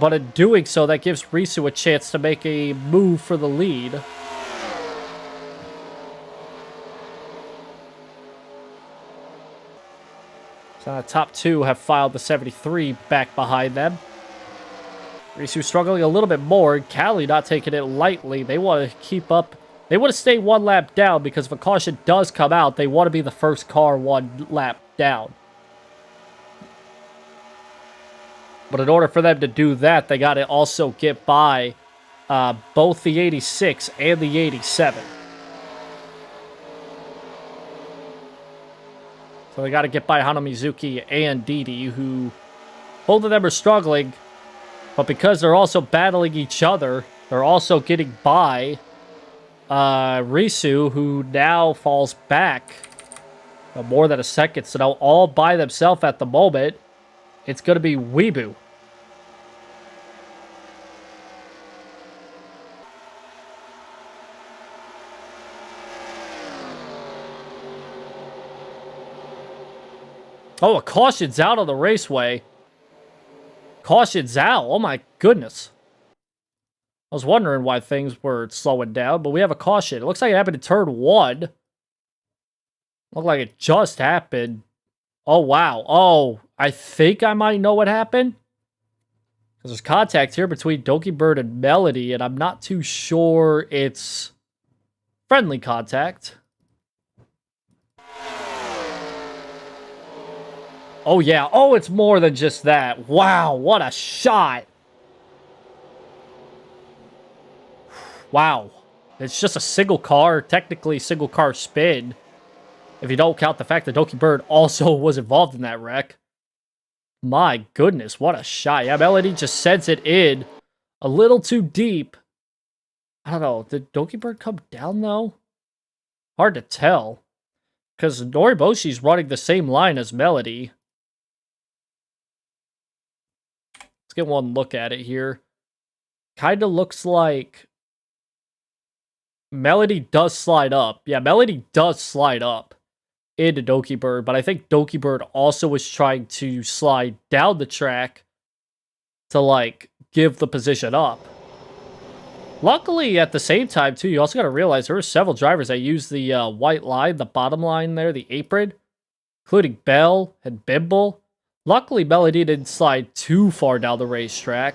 S1: But in doing so, that gives Risu a chance to make a move for the lead. So the top 2 have filed the 73 back behind them. Risu struggling a little bit more. Callie not taking it lightly. They want to keep up. They want to stay one lap down because if a caution does come out, they want to be the first car one lap down. But in order for them to do that, they got to also get by both the 86 and the 87. So they got to get by Hana Mizuki and Didi, who both of them are struggling. But because they're also battling each other, they're also getting by Risu, who now falls back more than a second. So now all by themselves at the moment, it's going to be Weebu. Oh, a caution's out on the raceway. Caution's out. Oh my goodness. I was wondering why things were slowing down, but we have a caution. It looks like it happened in turn 1. Looked like it just happened. Oh, wow. Oh, I think I might know what happened. Because there's contact here between Donkey Bird and Melody, and I'm not too sure it's friendly contact. Oh, yeah. Oh, it's more than just that. Wow, what a shot. Wow. It's just a single car, technically single car spin. If you don't count the fact that Donkey Bird also was involved in that wreck. My goodness, what a shot. Yeah, Melody just sends it in a little too deep. I don't know. Did Donkey Bird come down, though? Hard to tell. Because Noriboshi's running the same line as Melody. Let's get one look at it here. Kind of looks like Melody does slide up. Yeah, Melody does slide up into Donkey Bird, but I think Donkey Bird also was trying to slide down the track to, like, give the position up. Luckily, at the same time, too, you also got to realize there were several drivers that used the white line, the bottom line there, the apron, including Bell and Bimble. Luckily, Melody didn't slide too far down the racetrack.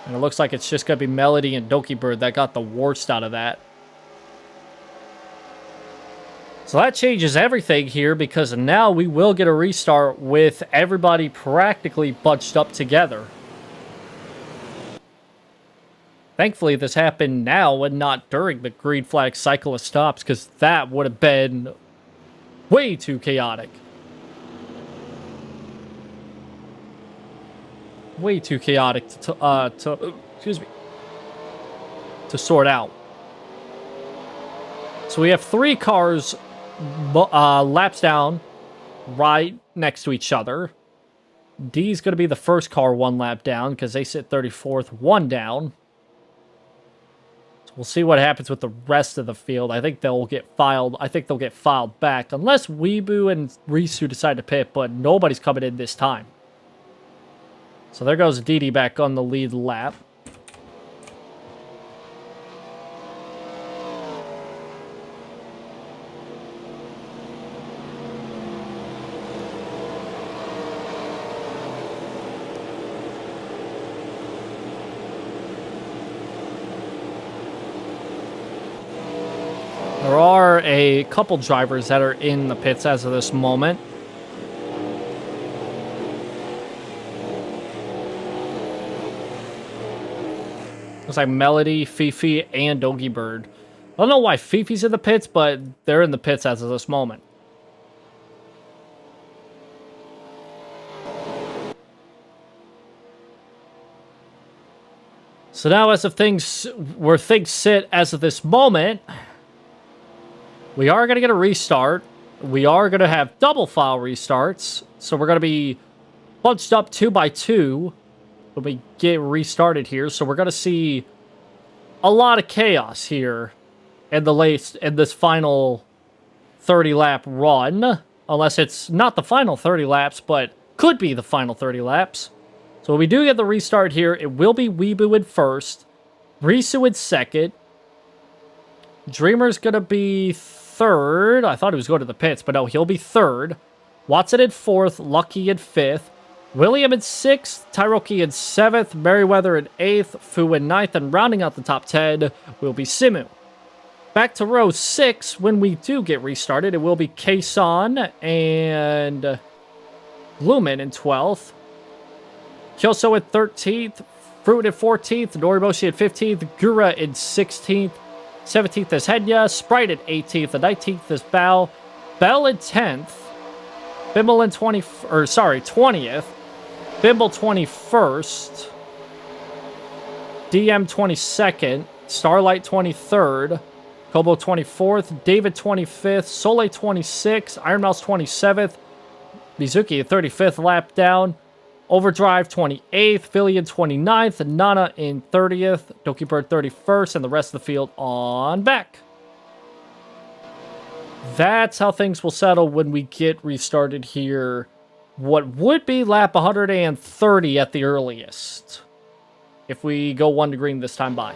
S1: And it looks like it's just going to be Melody and Donkey Bird that got the worst out of that. So that changes everything here because now we will get a restart with everybody practically bunched up together. Thankfully, this happened now and not during the green flag cyclist stops, because that would have been way too chaotic. Way too chaotic to sort out. So we have 3 cars laps down right next to each other. D's going to be the first car 1 lap down because they sit 34th, 1 down. We'll see what happens with the rest of the field. I think they'll get filed. I think they'll get filed back unless Weebu and Risu decide to pit, but nobody's coming in this time. So there goes Didi back on the lead lap. There are a couple drivers that are in the pits as of this moment. Looks like Melody, Fifi, and Donkey Bird. I don't know why Fifi's in the pits, but they're in the pits as of this moment. So now as of things, where things sit as of this moment, we are going to get a restart. We are going to have double file restarts. So we're going to be bunched up 2 by 2 when we get restarted here. So we're going to see a lot of chaos here in this final 30 lap run. Unless it's not the final 30 laps, but could be the final 30 laps. So when we do get the restart here, it will be Weebu in first, Risu in second. Dreamer's going to be third. I thought he was going to the pits, but no, he'll be third. Watson in 4th, Lucky in 5th, William in 6th, Tairoki in 7th, Merriweather in 8th, Fu in 9th, and rounding out the top 10 will be Simu. Back to row 6, when we do get restarted, it will be Keisan and Lumen in 12th, Kyoso in 13th, Fruit in 14th, Noriboshi in 15th, Gura in 16th, 17th is Henya, Sprite in 18th, the 19th is Bao, Bell in 10th, Bimble in 20th, Bimble 21st, DM 22nd, Starlight 23rd, Kobo 24th, David 25th, Soleil 26th, Iron Mouse 27th, Mizuki 35th lap down, Overdrive 28th, Philly in 29th, Nana in 30th, Doki Bird 31st, and the rest of the field on back. That's how things will settle when we get restarted here. What would be lap 130 at the earliest, if we go 1 to green this time by.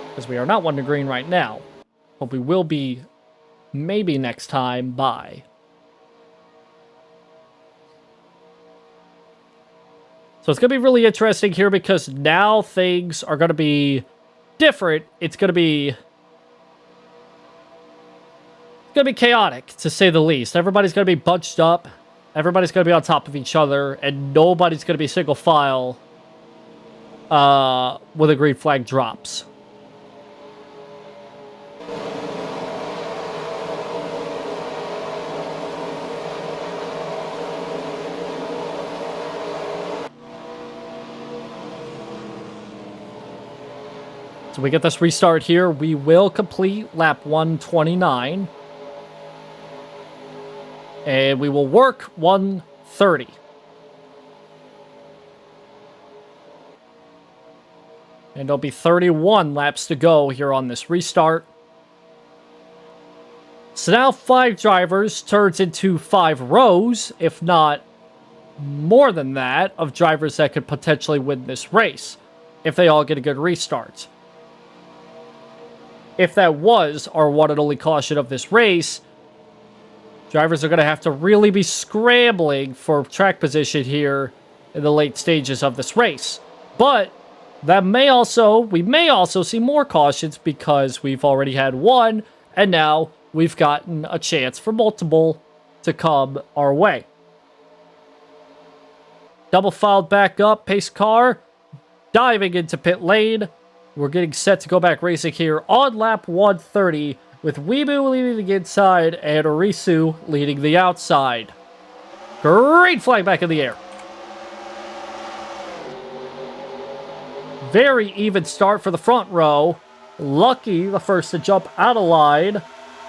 S1: Because we are not 1 to green right now, but we will be maybe next time by. So it's going to be really interesting here because now things are going to be different. It's going to be chaotic, to say the least. Everybody's going to be bunched up. Everybody's going to be on top of each other. And nobody's going to be single file with a green flag drops. So we get this restart here. We will complete lap 129. And we will work 130. And there'll be 31 laps to go here on this restart. So now 5 drivers turns into 5 rows, if not more than that, of drivers that could potentially win this race, if they all get a good restart. If that was our one and only caution of this race, drivers are going to have to really be scrambling for track position here in the late stages of this race. But we may also see more cautions because we've already had one, and now we've gotten a chance for multiple to come our way. Double filed back up, pace car, diving into pit lane. We're getting set to go back racing here on lap 130 with Weebu leading the inside and Arisu leading the outside. Great flag back in the air. Very even start for the front row. Lucky, the first to jump out of line,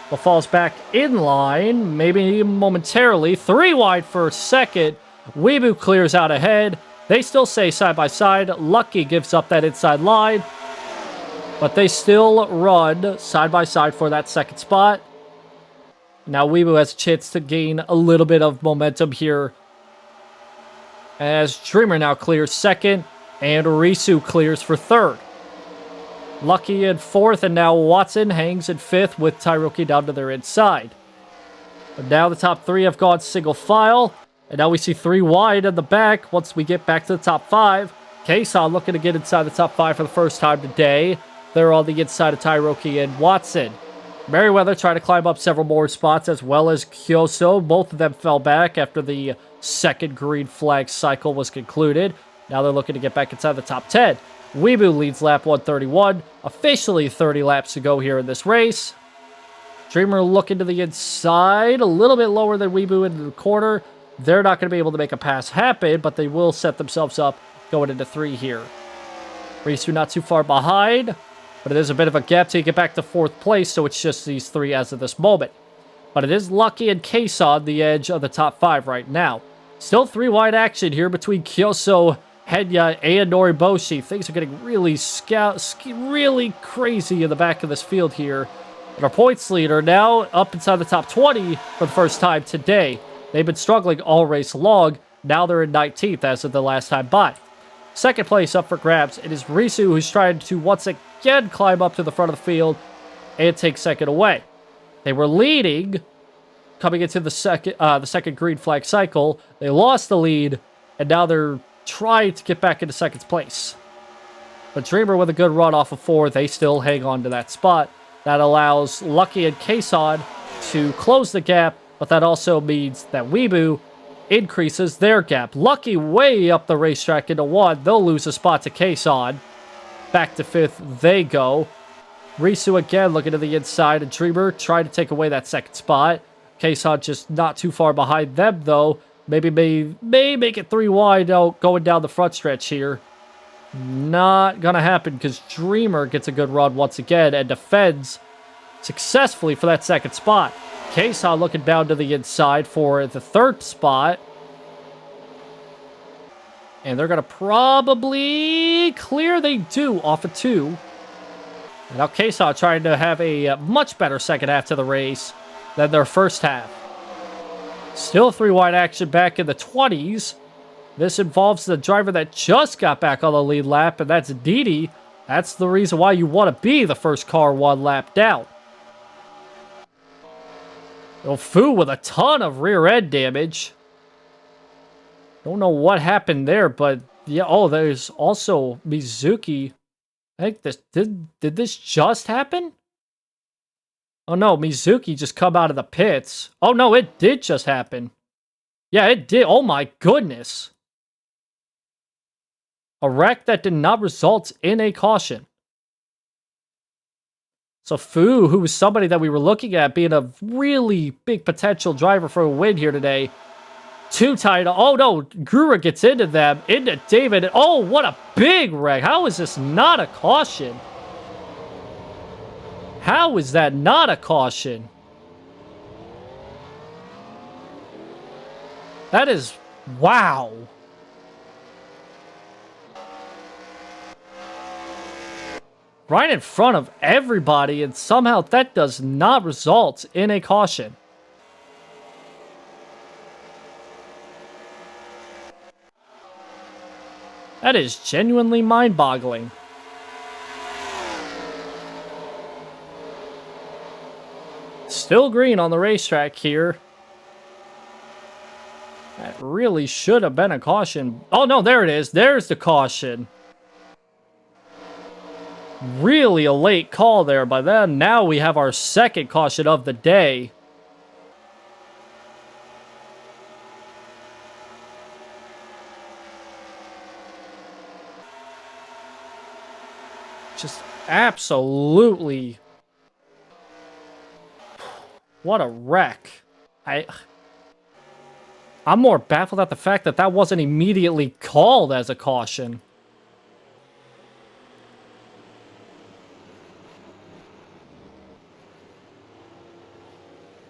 S1: but falls back in line, maybe momentarily. 3 wide for second. Weebu clears out ahead. They still stay side by side. Lucky gives up that inside line, but they still run side by side for that second spot. Now Weebu has a chance to gain a little bit of momentum here, as Dreamer now clears second and Risu clears for third. Lucky in 4th, and now Watson hangs in 5th with Tairoki down to their inside. But now the top 3 have gone single file, and now we see 3 wide in the back once we get back to the top 5. Keisan looking to get inside the top 5 for the first time today. They're on the inside of Tairoki and Watson. Merriweather tried to climb up several more spots, as well as Kyoso. Both of them fell back after the second green flag cycle was concluded. Now they're looking to get back inside the top 10. Weebu leads lap 131. Officially 30 laps to go here in this race. Dreamer looking to the inside, a little bit lower than Weebu into the corner. They're not going to be able to make a pass happen, but they will set themselves up going into 3 here. Risu not too far behind, but it is a bit of a gap to get back to 4th place, so it's just these 3 as of this moment. But it is Lucky and Keisan the edge of the top 5 right now. Still 3 wide action here between Kyoso, Henya, and Noriboshi. Things are getting really really crazy in the back of this field here. And our points leader now up inside the top 20 for the first time today. They've been struggling all race long. Now they're in 19th as of the last time by. Second place up for grabs. It is Risu who's trying to once again climb up to the front of the field and take second away. They were leading coming into the second green flag cycle. They lost the lead, and now they're trying to get back into second place. But Dreamer with a good run off of 4, they still hang on to that spot. That allows Lucky and Kason to close the gap, but that also means that Weeboo increases their gap. Lucky way up the racetrack into 1. They'll lose a spot to Kason. Back to 5th they go. Risu again looking to the inside, and Dreamer trying to take away that second spot. Kason just not too far behind them, though. Maybe may make it 3 wide going down the front stretch here. Not gonna happen because Dreamer gets a good run once again and defends successfully for that second spot. Kason looking down to the inside for the 3rd spot. And they're gonna probably clear. They do off of 2. And now Kason trying to have a much better second half to the race than their first half. Still 3 wide action back in the 20s. This involves the driver that just got back on the lead lap, and that's Didi. That's the reason why you want to be the first car 1 lap down. Fu with a ton of rear end damage. Don't know what happened there, but yeah. Oh, there's also Mizuki. I think this did this just happen? Oh no, Mizuki just come out of the pits. Oh no, it did just happen. Yeah, it did. Oh my goodness. A wreck that did not result in a caution. So Fu, who was somebody that we were looking at being a really big potential driver for a win here today. Too tight. Oh no, Gura gets into them, into David. Oh, what a big wreck. How is this not a caution? How is that not a caution? That is, wow. Right in front of everybody, and somehow that does not result in a caution. That is genuinely mind-boggling. Still green on the racetrack here. That really should have been a caution. Oh no, there it is. There's the caution. Really a late call there, but then now we have our second caution of the day. Just absolutely. What a wreck. I'm more baffled at the fact that that wasn't immediately called as a caution.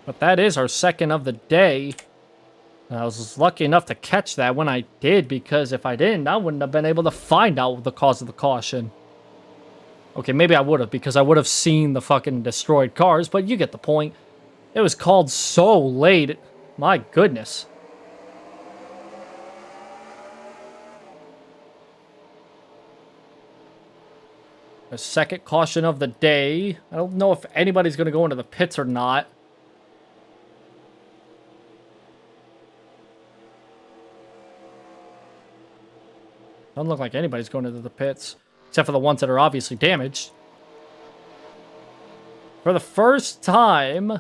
S1: But that is our second of the day. I was lucky enough to catch that when I did, because if I didn't, I wouldn't have been able to find out the cause of the caution. Okay, maybe I would have, because I would have seen the fucking destroyed cars, but you get the point. It was called so late. My goodness. A second caution of the day. I don't know if anybody's going to go into the pits or not. Doesn't look like anybody's going into the pits, except for the ones that are obviously damaged. For the first time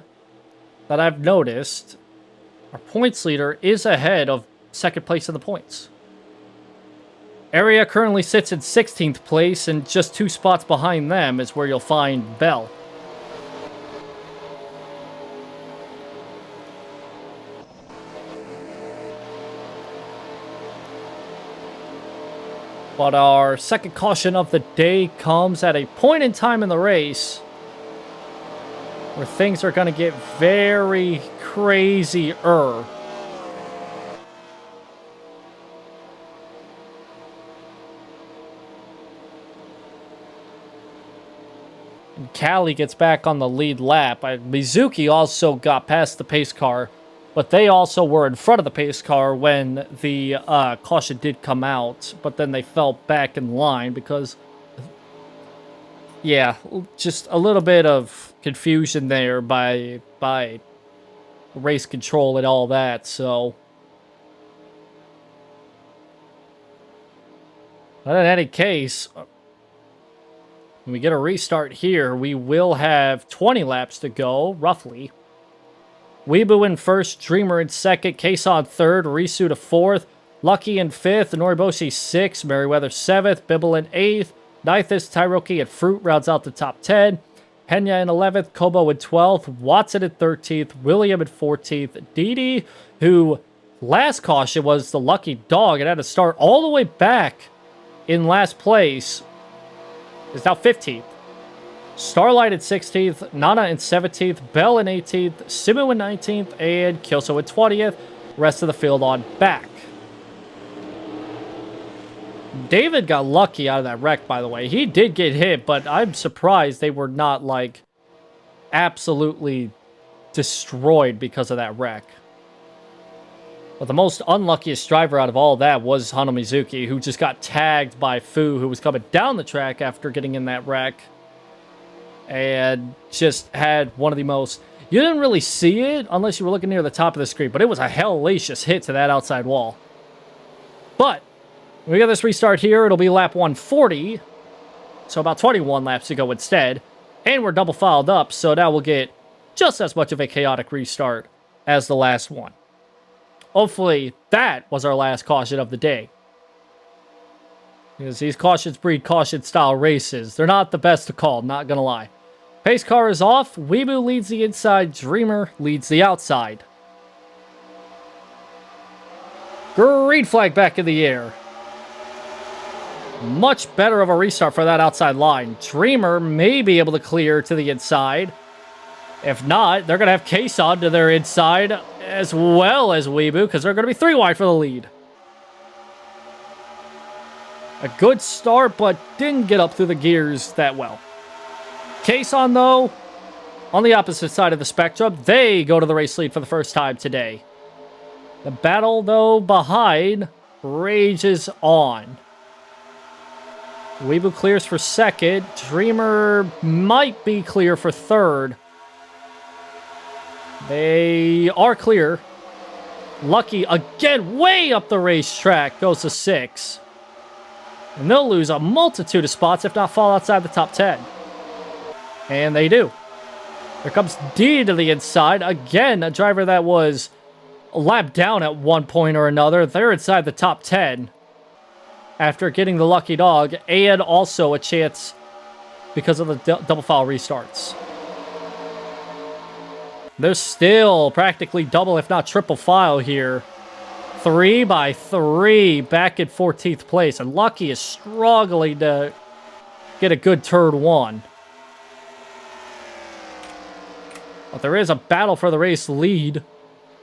S1: that I've noticed, our points leader is ahead of second place in the points. Area currently sits in 16th place, and just 2 spots behind them is where you'll find Bell. But our second caution of the day comes at a point in time in the race where things are going to get very crazy-er. And Callie gets back on the lead lap. Mizuki also got past the pace car, but they also were in front of the pace car when the caution did come out, but then they fell back in line because Yeah, just a little bit of confusion there by race control and all that, so. But in any case, when we get a restart here, we will have 20 laps to go, roughly. Weebu in first, Dreamer in second, Kason third, Risu to fourth, Lucky in fifth, Noriboshi sixth, Merryweather seventh, Bibble in eighth, Nithis, Tyroki, and Fruit rounds out the top 10. Henya in 11th, Kobo in 12th, Watson in 13th, William in 14th, Didi, who last caution was the lucky dog and had to start all the way back in last place, is now 15th. Starlight in 16th, Nana in 17th, Bell in 18th, Simu in 19th, and Kyoso in 20th. Rest of the field on back. David got lucky out of that wreck, by the way. He did get hit, but I'm surprised they were not, like, absolutely destroyed because of that wreck. But the most unluckiest driver out of all that was Hano Mizuki, who just got tagged by Fu, who was coming down the track after getting in that wreck. And just had one of the most... You didn't really see it unless you were looking near the top of the screen, but it was a hellacious hit to that outside wall. But when we get this restart here, it'll be lap 140. So about 21 laps to go instead. And we're double filed up, so now we'll get just as much of a chaotic restart as the last one. Hopefully, that was our last caution of the day. Because these cautions breed caution-style races. They're not the best to call, not gonna lie. Pace car is off. Weebu leads the inside. Dreamer leads the outside. Green flag back in the air. Much better of a restart for that outside line. Dreamer may be able to clear to the inside. If not, they're going to have Kason to their inside as well as Weebu, because they're going to be 3 wide for the lead. A good start, but didn't get up through the gears that well. Kason, though, on the opposite side of the spectrum, they go to the race lead for the first time today. The battle, though, behind rages on. Weebu clears for second. Dreamer might be clear for third. They are clear. Lucky, again, way up the racetrack, goes to 6. And they'll lose a multitude of spots, if not fall outside the top 10. And they do. Here comes D to the inside. Again, a driver that was lapped down at one point or another. They're inside the top 10 after getting the lucky dog, and also a chance because of the double file restarts. They're still practically double, if not triple file here. 3 by 3 back in 14th place. And Lucky is struggling to get a good turn 1. But there is a battle for the race lead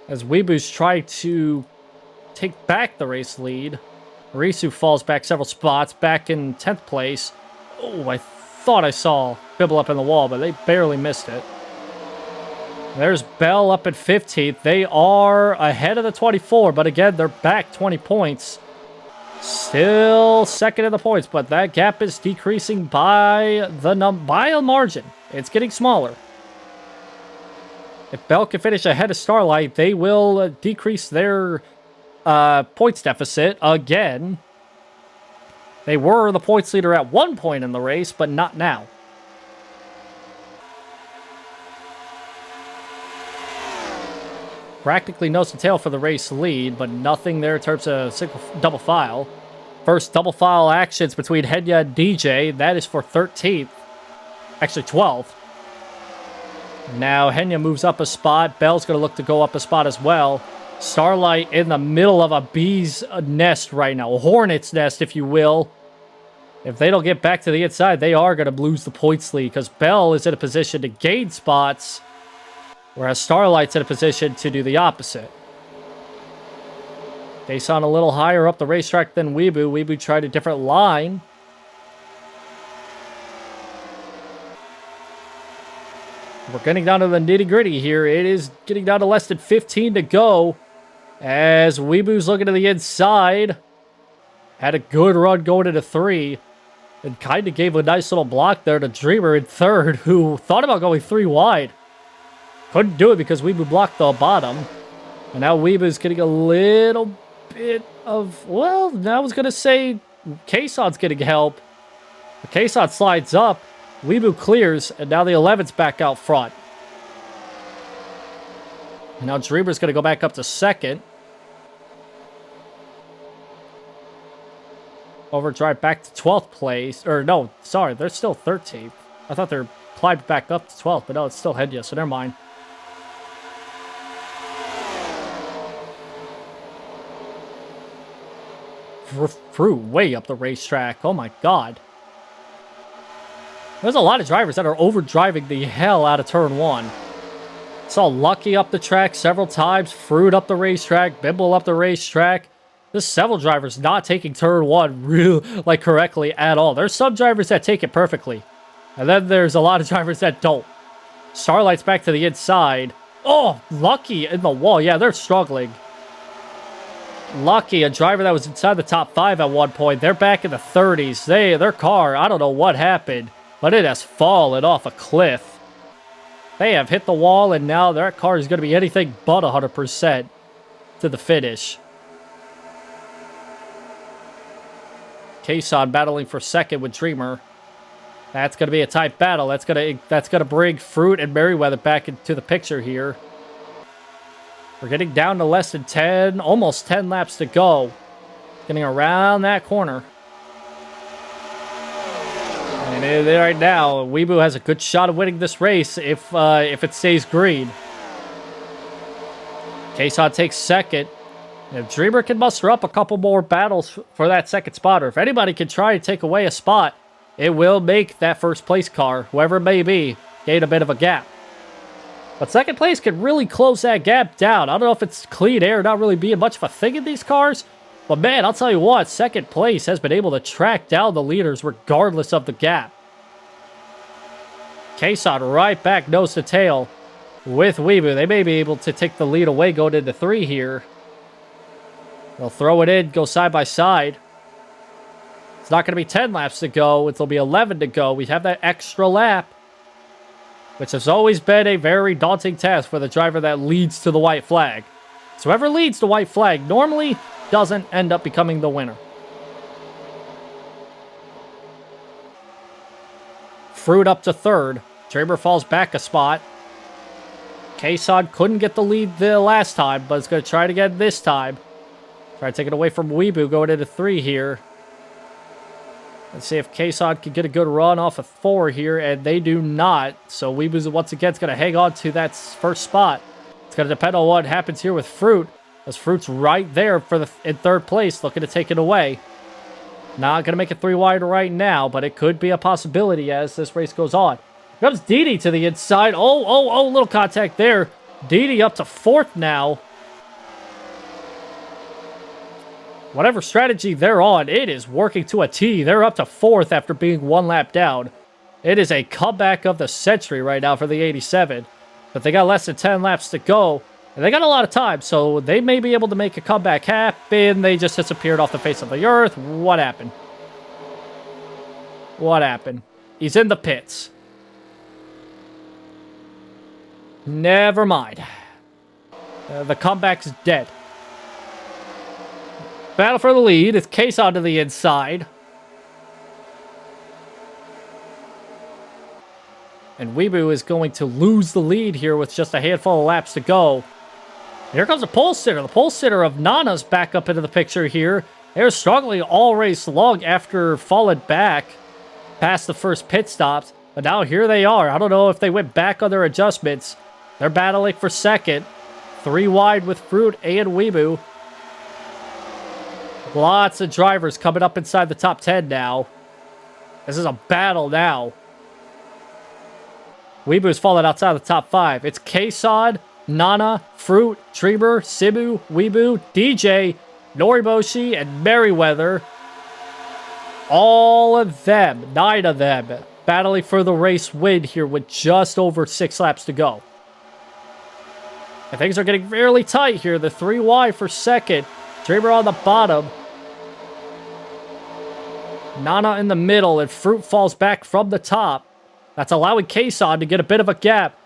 S1: as Weebu's try to take back the race lead. Risu falls back several spots, back in 10th place. Oh, I thought I saw Bibble up in the wall, but they barely missed it. There's Bell up at 15th. They are ahead of the 24, but again, they're back 20 points. Still second in the points, but that gap is decreasing by a margin. It's getting smaller. If Bell can finish ahead of Starlight, they will decrease their points deficit again. They were the points leader at one point in the race, but not now. Practically nose to tail for the race lead, but nothing there in terms of double file. First double file actions between Henya and DJ. That is for 13th. Actually, 12th. Now Henya moves up a spot. Bell's going to look to go up a spot as well. Starlight in the middle of a bee's nest right now. A hornet's nest, if you will. If they don't get back to the inside, they are going to lose the points lead because Bell is in a position to gain spots, whereas Starlight's in a position to do the opposite. Kason a little higher up the racetrack than Weebu. Weebu tried a different line. We're getting down to the nitty-gritty here. It is getting down to less than 15 to go as Weebu's looking to the inside. Had a good run going into 3. And kind of gave a nice little block there to Dreamer in third, who thought about going 3 wide. Couldn't do it because Weeboo blocked the bottom. And now Weeboo's getting a little bit of... Well, I was going to say Kayson's getting help. But Kayson slides up. Weeboo clears. And now the 11's back out front. And now Dreamer's going to go back up to second. Overdrive back to 12th place. Or no, sorry, they're still 13th. I thought they're climbed back up to 12th, but no, it's still Henya, so never mind. Through way up the racetrack. Oh my god. There's a lot of drivers that are overdriving the hell out of turn 1. Saw Lucky up the track several times, Fruit up the racetrack, Bimble up the racetrack. There's several drivers not taking turn 1 correctly at all. There's some drivers that take it perfectly. And then there's a lot of drivers that don't. Starlight's back to the inside. Oh, Lucky in the wall. Yeah, they're struggling. Lucky, a driver that was inside the top 5 at one point. They're back in the 30s. Their car, I don't know what happened, but it has fallen off a cliff. They have hit the wall, and now their car is going to be anything but 100% to the finish. Kayson battling for second with Dreamer. That's going to be a tight battle. That's going to bring Fruit and Merriweather back into the picture here. We're getting down to less than 10, almost 10 laps to go. Getting around that corner. And right now, Weeboo has a good shot of winning this race if it stays green. Kayson takes second. If Dreamer can muster up a couple more battles for that second spot, or if anybody can try and take away a spot, it will make that first place car, whoever it may be, gain a bit of a gap. But second place could really close that gap down. I don't know if it's clean air not really being much of a thing in these cars. But man, I'll tell you what, second place has been able to track down the leaders regardless of the gap. Kayson right back nose to tail with Weeboo. They may be able to take the lead away going into 3 here. They'll throw it in, go side by side. It's not going to be 10 laps to go. It'll be 11 to go. We have that extra lap, which has always been a very daunting task for the driver that leads to the white flag. So whoever leads the white flag normally doesn't end up becoming the winner. Fruit up to third. Dreamer falls back a spot. Kayson couldn't get the lead the last time, but is going to try it again this time. Try to take it away from Weeboo going into 3 here. Let's see if Kayson can get a good run off of 4 here, and they do not. So Weeboo's once again going to hang on to that first spot. It's going to depend on what happens here with Fruit, as Fruit's right there in third place, looking to take it away. Not going to make it 3 wide right now, but it could be a possibility as this race goes on. Here comes Didi to the inside. Oh, little contact there. Didi up to 4th now. Whatever strategy they're on, it is working to a T. They're up to 4th after being 1 lap down. It is a comeback of the century right now for the 87. But they got less than 10 laps to go. And they got a lot of time, so they may be able to make a comeback happen. They just disappeared off the face of the earth. What happened? What happened? He's in the pits. Never mind. The comeback's dead. Battle for the lead. It's Kayson to the inside. And Weeboo is going to lose the lead here with just a handful of laps to go. Here comes the pole sitter. The pole sitter of Nana's back up into the picture here. They're struggling all race long after falling back past the first pit stops. But now here they are. I don't know if they went back on their adjustments. They're battling for second. 3 wide with Fruit and Weeboo. Lots of drivers coming up inside the top 10 now. This is a battle now. Weeboo's falling outside the top 5. It's Kayson, Nana, Fruit, Dreamer, Simu, Weeboo, DJ, Noriboshi, and Merriweather. All of them, 9 of them, battling for the race win here with just over 6 laps to go. And things are getting fairly tight here. The 3 wide for second. Dreamer on the bottom. Nana in the middle, and Fruit falls back from the top. That's allowing Kason to get a bit of a gap.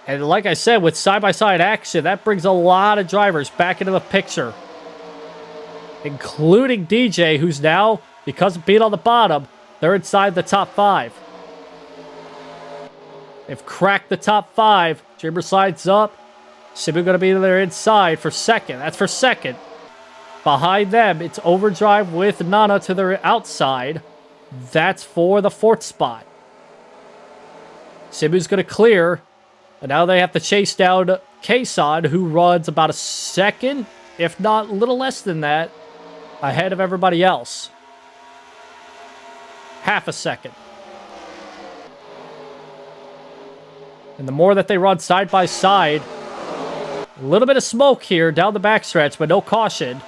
S1: And like I said, with side-by-side action, that brings a lot of drivers back into the picture. Including DJ, who's now, because of being on the bottom, they're inside the top 5. They've cracked the top 5. Dreamer slides up. Simu going to be there inside for second. That's for second. Behind them, it's Overdrive with Nana to their outside. That's for the 4th spot. Simu's going to clear. And now they have to chase down Kason, who runs about a second, if not a little less than that, ahead of everybody else. Half a second. And the more that they run side by side, a little bit of smoke here down the backstretch, but no caution.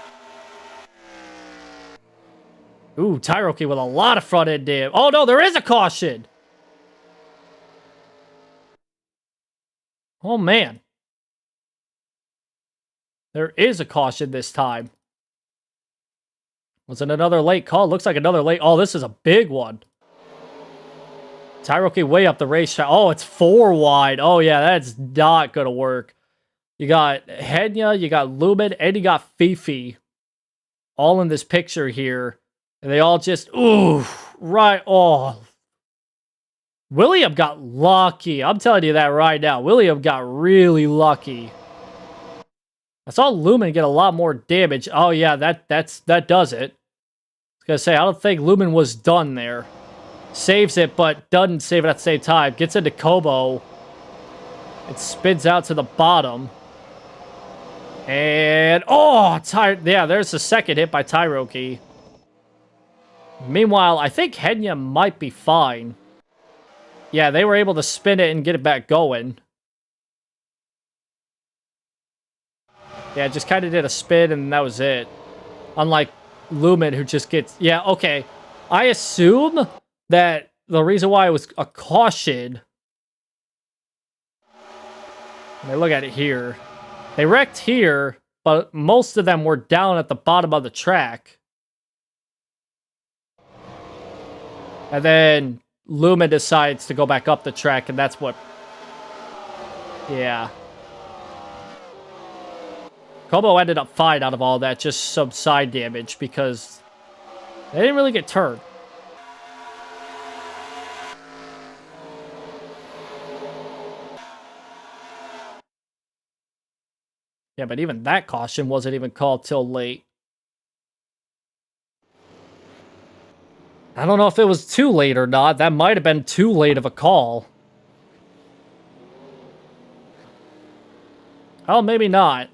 S1: Ooh, Tyroki with a lot of front end damage. Oh no, there is a caution! Oh, man. There is a caution this time. Was it another late call? Looks like another late... Oh, this is a big one. Tyroki way up the racetrack. Oh, it's 4 wide. Oh, yeah, that's not going to work. You got Henya, you got Lumen, and you got Fifi. All in this picture here. And they all just... Ooh, right. Oh, William got lucky. I'm telling you that right now. William got really lucky. I saw Lumen get a lot more damage. Oh, yeah, that does it. I was going to say, I don't think Lumen was done there. Saves it, but doesn't save it at the same time. Gets into Kobo. It spins out to the bottom. And, oh, yeah, there's the second hit by Tyroki. Meanwhile, I think Henya might be fine. Yeah, they were able to spin it and get it back going. Yeah, just kind of did a spin and that was it. Unlike Lumen, who just gets... Yeah, okay. I assume that the reason why it was a caution... I mean, look at it here. They wrecked here, but most of them were down at the bottom of the track. And then... Lumen decides to go back up the track, and that's what... Yeah. Kobo ended up fine out of all that, just some side damage, because they didn't really get turned. Yeah, but even that caution wasn't even called till late. I don't know if it was too late or not. That might have been too late of a call. Oh, maybe not.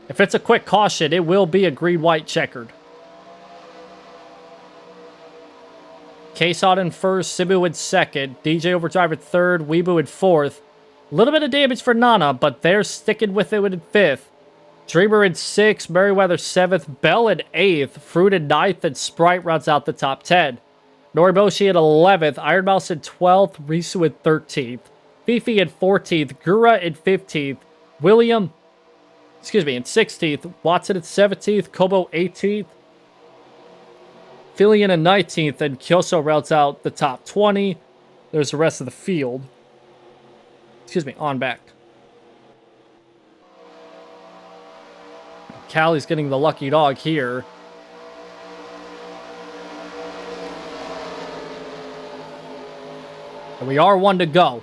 S1: If it's a quick caution, it will be a green-white checkered. Kason in first, Simu in second, DJ Overdrive in third, Weebu in fourth. A little bit of damage for Nana, but they're sticking with it in fifth. Dreamer in 6th, Merryweather 7th, Bell in 8th, Fruit in 9th, and Sprite rounds out the top 10. Noriboshi in 11th, Iron Mouse in 12th, Risu in 13th, Fifi in 14th, Gura in 15th, William, in 16th, Watson in 17th, Kobo 18th, Filian in 19th, and Kyoso rounds out the top 20. There's the rest of the field. On back. Callie's getting the lucky dog here. And we are 1 to go.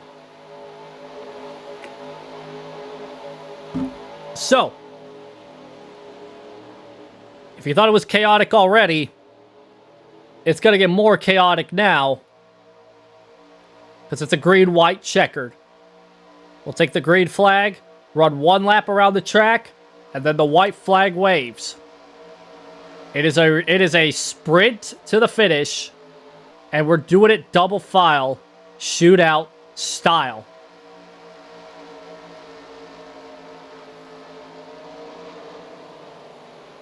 S1: So, if you thought it was chaotic already, it's going to get more chaotic now. Because it's a green-white checkered. We'll take the green flag, run 1 lap around the track, and then the white flag waves. It is a sprint to the finish, and we're doing it double file, shootout style.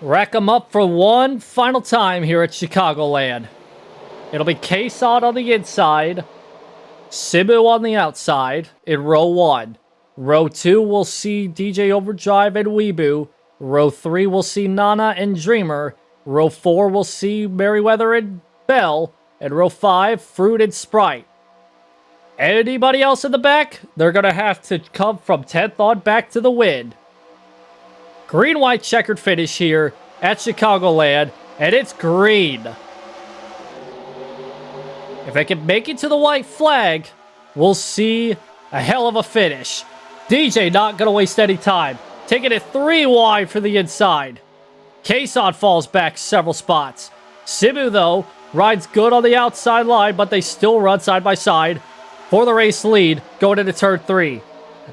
S1: Rack them up for one final time here at Chicagoland. It'll be Kason on the inside, Simu on the outside in row 1. Row 2, we'll see DJ Overdrive and Weebu. Row 3, we'll see Nana and Dreamer. Row 4 will see Merriweather and Bell. And row 5, Fruit and Sprite. Anybody else in the back? They're going to have to come from 10th on back to the win. Green-white checkered finish here at Chicagoland. And it's green. If they can make it to the white flag, we'll see a hell of a finish. DJ not going to waste any time. Taking it 3 wide for the inside. Kason falls back several spots. Simu, though, rides good on the outside line, but they still run side by side for the race lead going into turn 3.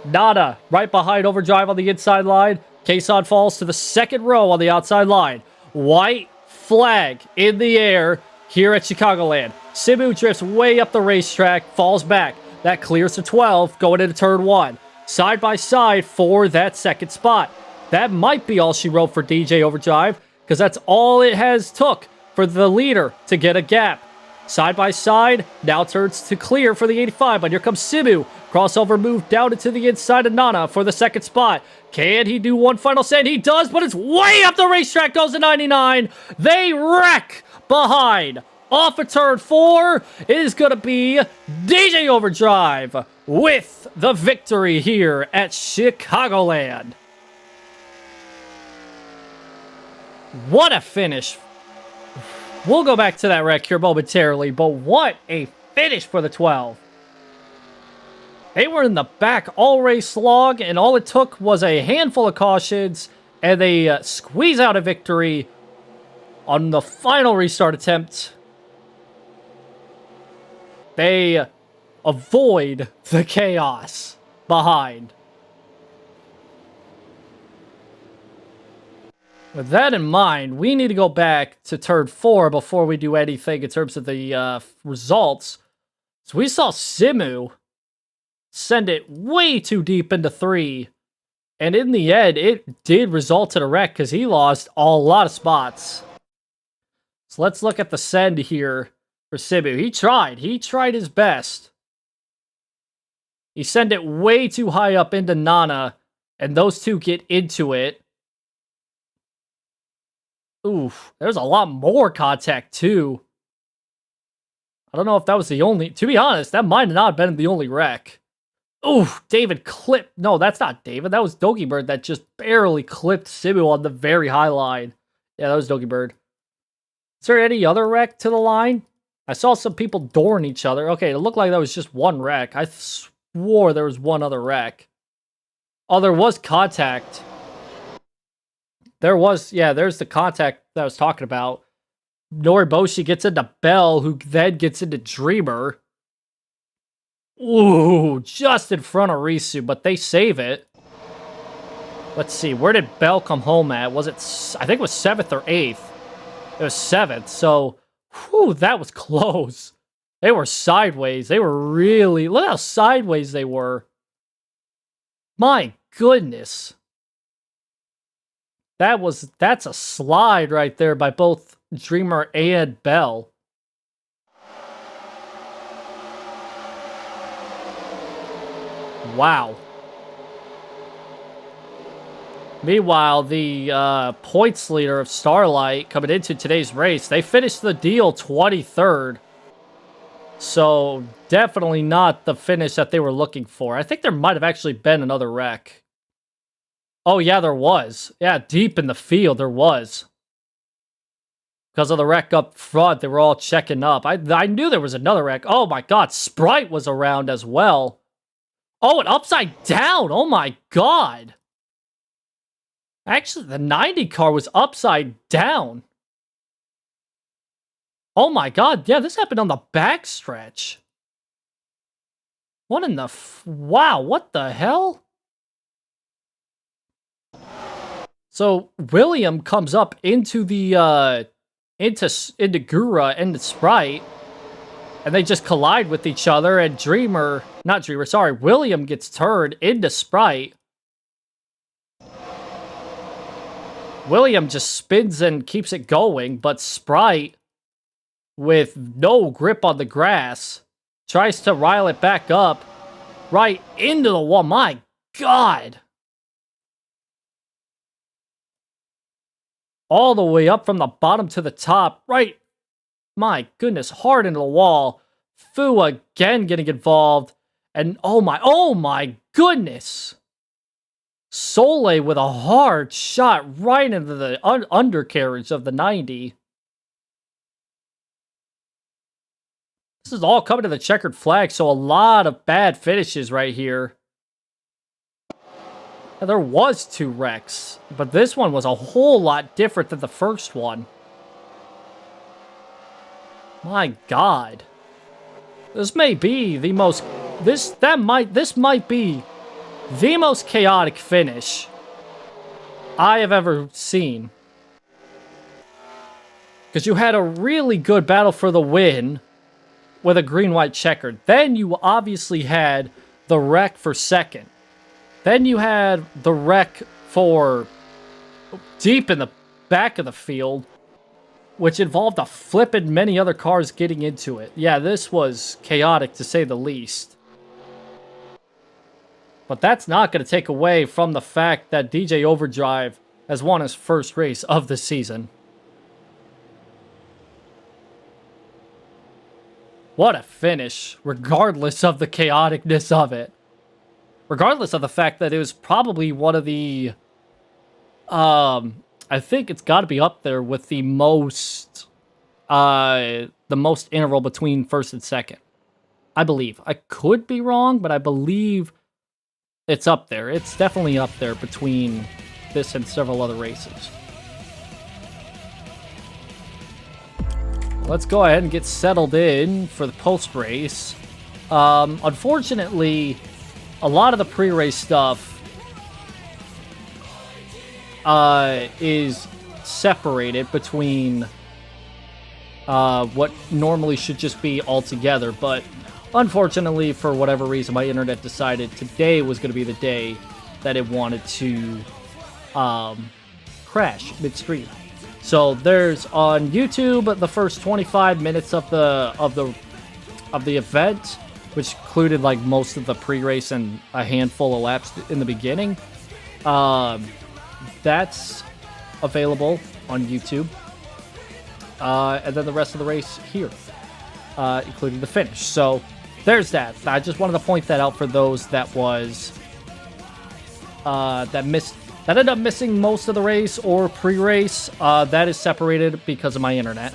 S1: Nada right behind Overdrive on the inside line. Kason falls to the second row on the outside line. White flag in the air here at Chicagoland. Simu drifts way up the racetrack, falls back. That clears to 12 going into turn 1. Side by side for that second spot. That might be all she wrote for DJ Overdrive, because that's all it has took for the leader to get a gap. Side by side, now turns to clear for the 85, but here comes Simu. Crossover move down into the inside of Nana for the second spot. Can he do one final send? He does, but it's way up the racetrack, goes to 99. They wreck behind. Off of turn 4 is going to be DJ Overdrive with the victory here at Chicagoland. What a finish. We'll go back to that wreck here momentarily, but what a finish for the 12. They were in the back all race long, and all it took was a handful of cautions, and they squeeze out a victory on the final restart attempt. They avoid the chaos behind. With that in mind, we need to go back to turn 4 before we do anything in terms of the results. So we saw Simu send it way too deep into 3. And in the end, it did result in a wreck because he lost a lot of spots. So let's look at the send here for Simu. He tried his best. He sent it way too high up into Nana, and those two get into it. Oof, there's a lot more contact, too. I don't know if that was the only... To be honest, that might have not been the only wreck. Oof, David clipped... No, that's not David. That was Dogie Bird that just barely clipped Simu on the very high line. Yeah, that was Dogie Bird. Is there any other wreck to the line? I saw some people dooring each other. Okay, it looked like that was just one wreck. I swore there was one other wreck. Oh, there was contact. There was, yeah, there's the contact that I was talking about. Noriboshi gets into Bell, who then gets into Dreamer. Ooh, just in front of Risu, but they save it. Let's see, where did Bell come home at? Was it, I think it was 7th or 8th. It was 7th, so, whew, that was close. They were sideways. They were really, look how sideways they were. My goodness. That's a slide right there by both Dreamer and Bell. Wow. Meanwhile, the points leader of Starlight coming into today's race, they finished the deal 23rd. So, definitely not the finish that they were looking for. I think there might have actually been another wreck. Oh, yeah, there was. Yeah, deep in the field, there was. Because of the wreck up front, they were all checking up. I knew there was another wreck. Oh, my God, Sprite was around as well. Oh, and upside down. Oh, my God. Actually, the 90 car was upside down. Oh, my God. Yeah, this happened on the backstretch. What in the... Wow, what the hell? So William comes up into the into Gura and the Sprite, and they just collide with each other. And William gets turned into Sprite. William just spins and keeps it going, but Sprite, with no grip on the grass, tries to rile it back up right into the wall. My God. all the way up from the bottom to the top. Right, my goodness, hard into the wall. Fu again getting involved. And oh my goodness. Soleil with a hard shot right into the undercarriage of the 90. This is all coming to the checkered flag, so a lot of bad finishes right here. And there was 2 wrecks, but this one was a whole lot different than the first one. My God. This may be the most... This might be the most chaotic finish I have ever seen. Because you had a really good battle for the win with a green-white checkered. Then you obviously had the wreck for second. Then you had the wreck for deep in the back of the field, which involved a flip and many other cars getting into it. Yeah, this was chaotic to say the least. But that's not going to take away from the fact that DJ Overdrive has won his first race of the season. What a finish, regardless of the chaoticness of it. Regardless of the fact that it was probably one of the... I think it's got to be up there with the most interval between first and second. I believe. I could be wrong, but I believe it's up there. It's definitely up there between this and several other races. Let's go ahead and get settled in for the post-race. Unfortunately, a lot of the pre-race stuff is separated between what normally should just be all together, but unfortunately, for whatever reason, my internet decided today was going to be the day that it wanted to crash midstream. So there's on YouTube the first 25 minutes of the event, which included like most of the pre-race and a handful of laps in the beginning. That's available on YouTube. And then the rest of the race here, including the finish. So there's that. I just wanted to point that out for those that ended up missing most of the race or pre-race. That is separated because of my internet.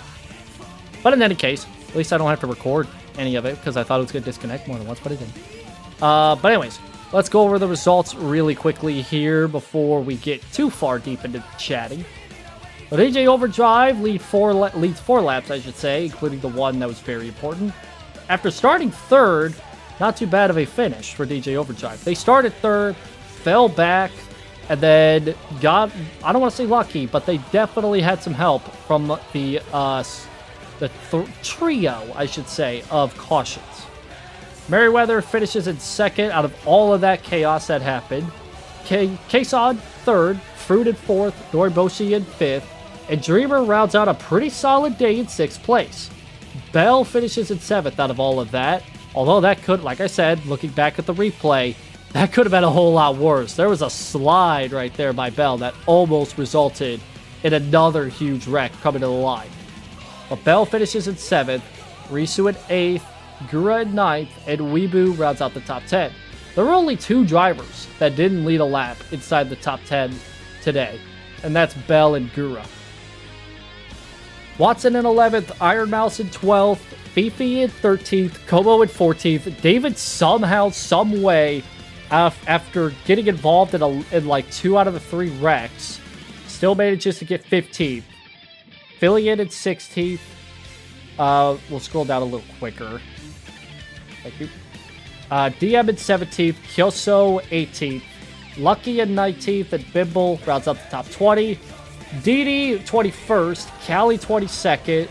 S1: But in any case, at least I don't have to record any of it because I thought it was going to disconnect more than once, but it didn't. But anyways, let's go over the results really quickly here before we get too far deep into chatting. But DJ Overdrive leads 4 laps, I should say, including the one that was very important. After starting third, not too bad of a finish for DJ Overdrive. They started third, fell back, and then got, I don't want to say lucky, but they definitely had some help from the trio, I should say, of cautions. Merriweather finishes in second out of all of that chaos that happened. Kason third, Fruit in fourth, Noriboshi in fifth, and Dreamer rounds out a pretty solid day in 6th place. Bell finishes in 7th out of all of that, although that could, like I said, looking back at the replay, that could have been a whole lot worse. There was a slide right there by Bell that almost resulted in another huge wreck coming to the line. But Bell finishes in 7th, Risu in 8th, Gura in 9th, and Weebu rounds out the top 10. There were only 2 drivers that didn't lead a lap inside the top 10 today, and that's Bell and Gura. Watson in 11th, Iron Mouse in 12th, Fifi in 13th, Como in 14th. David somehow, some way, after getting involved in like 2 out of the 3 wrecks, still manages to get 15th. Fillion in 16th. We'll scroll down a little quicker. Thank you. DM in 17th, Kyoso 18th, Lucky in 19th, and Bimble rounds out the top 20. Didi 21st, Callie 22nd,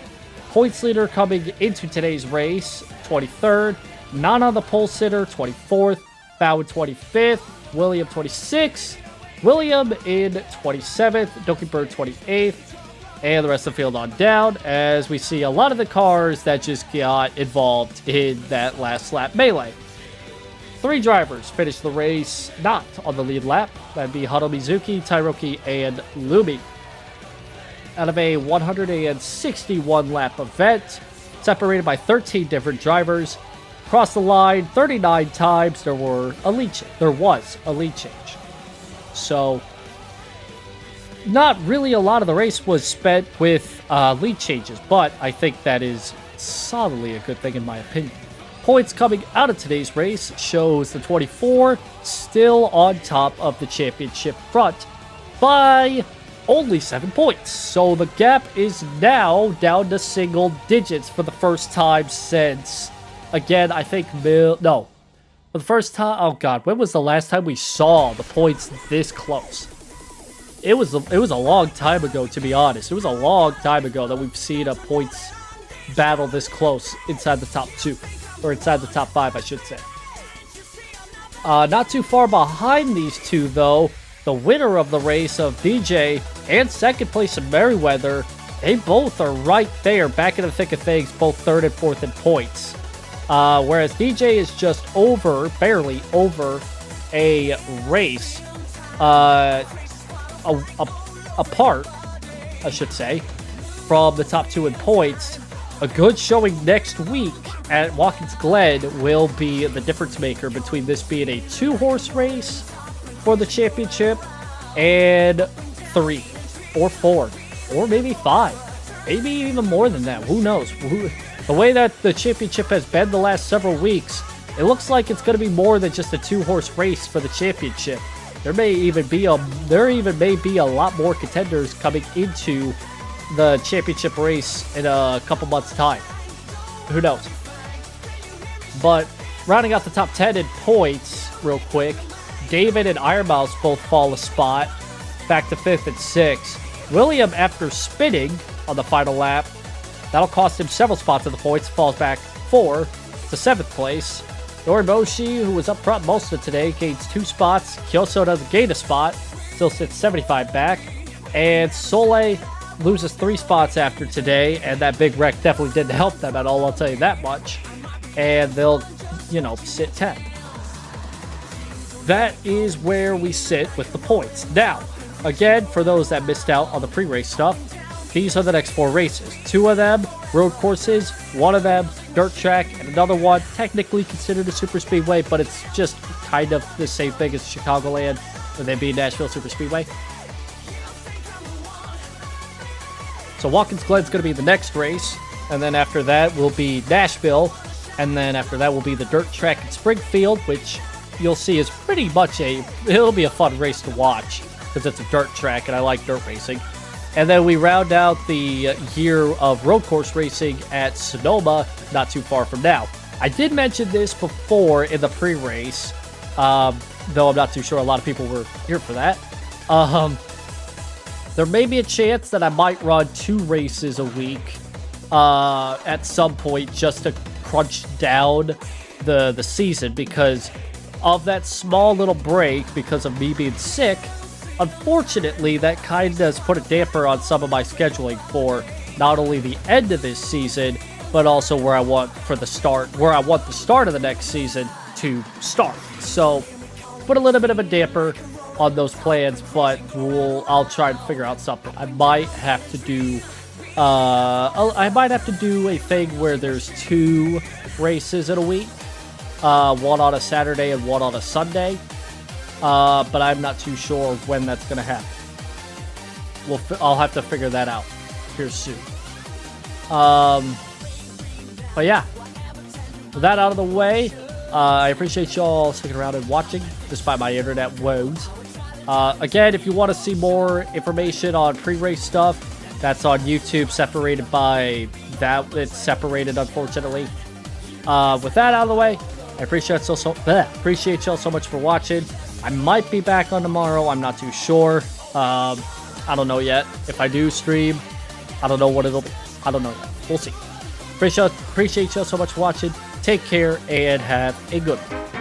S1: points leader coming into today's race 23rd, Nana the pole sitter 24th, Bowen 25th, William 26th, William in 27th, Doki Bird 28th, and the rest of the field on down as we see a lot of the cars that just got involved in that last lap melee. 3 drivers finished the race not on the lead lap. That'd be Hado Mizuki, Tairoki, and Lumi. out of a 161 lap event, separated by 13 different drivers. Across the line 39 times. There was a lead change. So not really a lot of the race was spent with lead changes, but I think that is solidly a good thing in my opinion. Points coming out of today's race shows the 24 still on top of the championship front by only 7 points. So the gap is now down to single digits for the first time since, again, I think, for the first time, oh god, when was the last time we saw the points this close? It was a long time ago, to be honest. It was a long time ago that we've seen a points battle this close inside the top 2. Or inside the top 5, I should say. Not too far behind these two, though, the winner of the race of DJ and second place of Merriweather, they both are right there, back in the thick of things, both 3rd and 4th in points. Whereas DJ is just barely over a race, apart, I should say, from the top 2 in points. A good showing next week at Watkins Glen will be the difference maker between this being a 2-horse race for the championship and 3 or 4 or maybe 5, maybe even more than that. Who knows? The way that the championship has been the last several weeks, it looks like it's going to be more than just a 2-horse race for the championship. There even may be a lot more contenders coming into the championship race in a couple months' time. Who knows? But rounding out the top 10 in points real quick, David and Iron Mouse both fall a spot, back to 5th and 6th. William, after spinning on the final lap, that'll cost him several spots in the points, falls back 4 to 7th place. Norimoshi, who was up front most of today, gains 2 spots. Kyoso doesn't gain a spot, still sits 75 back. And Soleil loses 3 spots after today, and that big wreck definitely didn't help them at all, I'll tell you that much. And they'll, sit 10. That is where we sit with the points. Now, again, for those that missed out on the pre-race stuff, these are the next 4 races. 2 of them, road courses, 1 of them, dirt track, and another one, technically considered a super speedway, but it's just kind of the same thing as Chicagoland, with it being Nashville Super Speedway. So Watkins Glen's going to be the next race, and then after that will be Nashville, and then after that will be the dirt track in Springfield, which you'll see is pretty much it'll be a fun race to watch, because it's a dirt track, and I like dirt racing. And then we round out the year of road course racing at Sonoma, not too far from now. I did mention this before in the pre-race, though I'm not too sure a lot of people were here for that. There may be a chance that I might run 2 races a week at some point just to crunch down the season because of that small little break because of me being sick. Unfortunately, that kind of has put a damper on some of my scheduling for not only the end of this season, but also where I want the start of the next season to start. So, put a little bit of a damper on those plans, but I'll try and figure out something. I might have to do a thing where there's 2 races in a week, one on a Saturday and one on a Sunday. But I'm not too sure when that's going to happen. I'll have to figure that out here soon. But yeah, with that out of the way, I appreciate y'all sticking around and watching despite my internet woes. Again, if you want to see more information on pre-race stuff, that's on YouTube, separated by that. It's separated, unfortunately. With that out of the way, I appreciate y'all so much for watching. I might be back on tomorrow. I'm not too sure. I don't know yet. If I do stream, I don't know what it'll be. I don't know yet. We'll see. Appreciate y'all so much for watching. Take care and have a good one.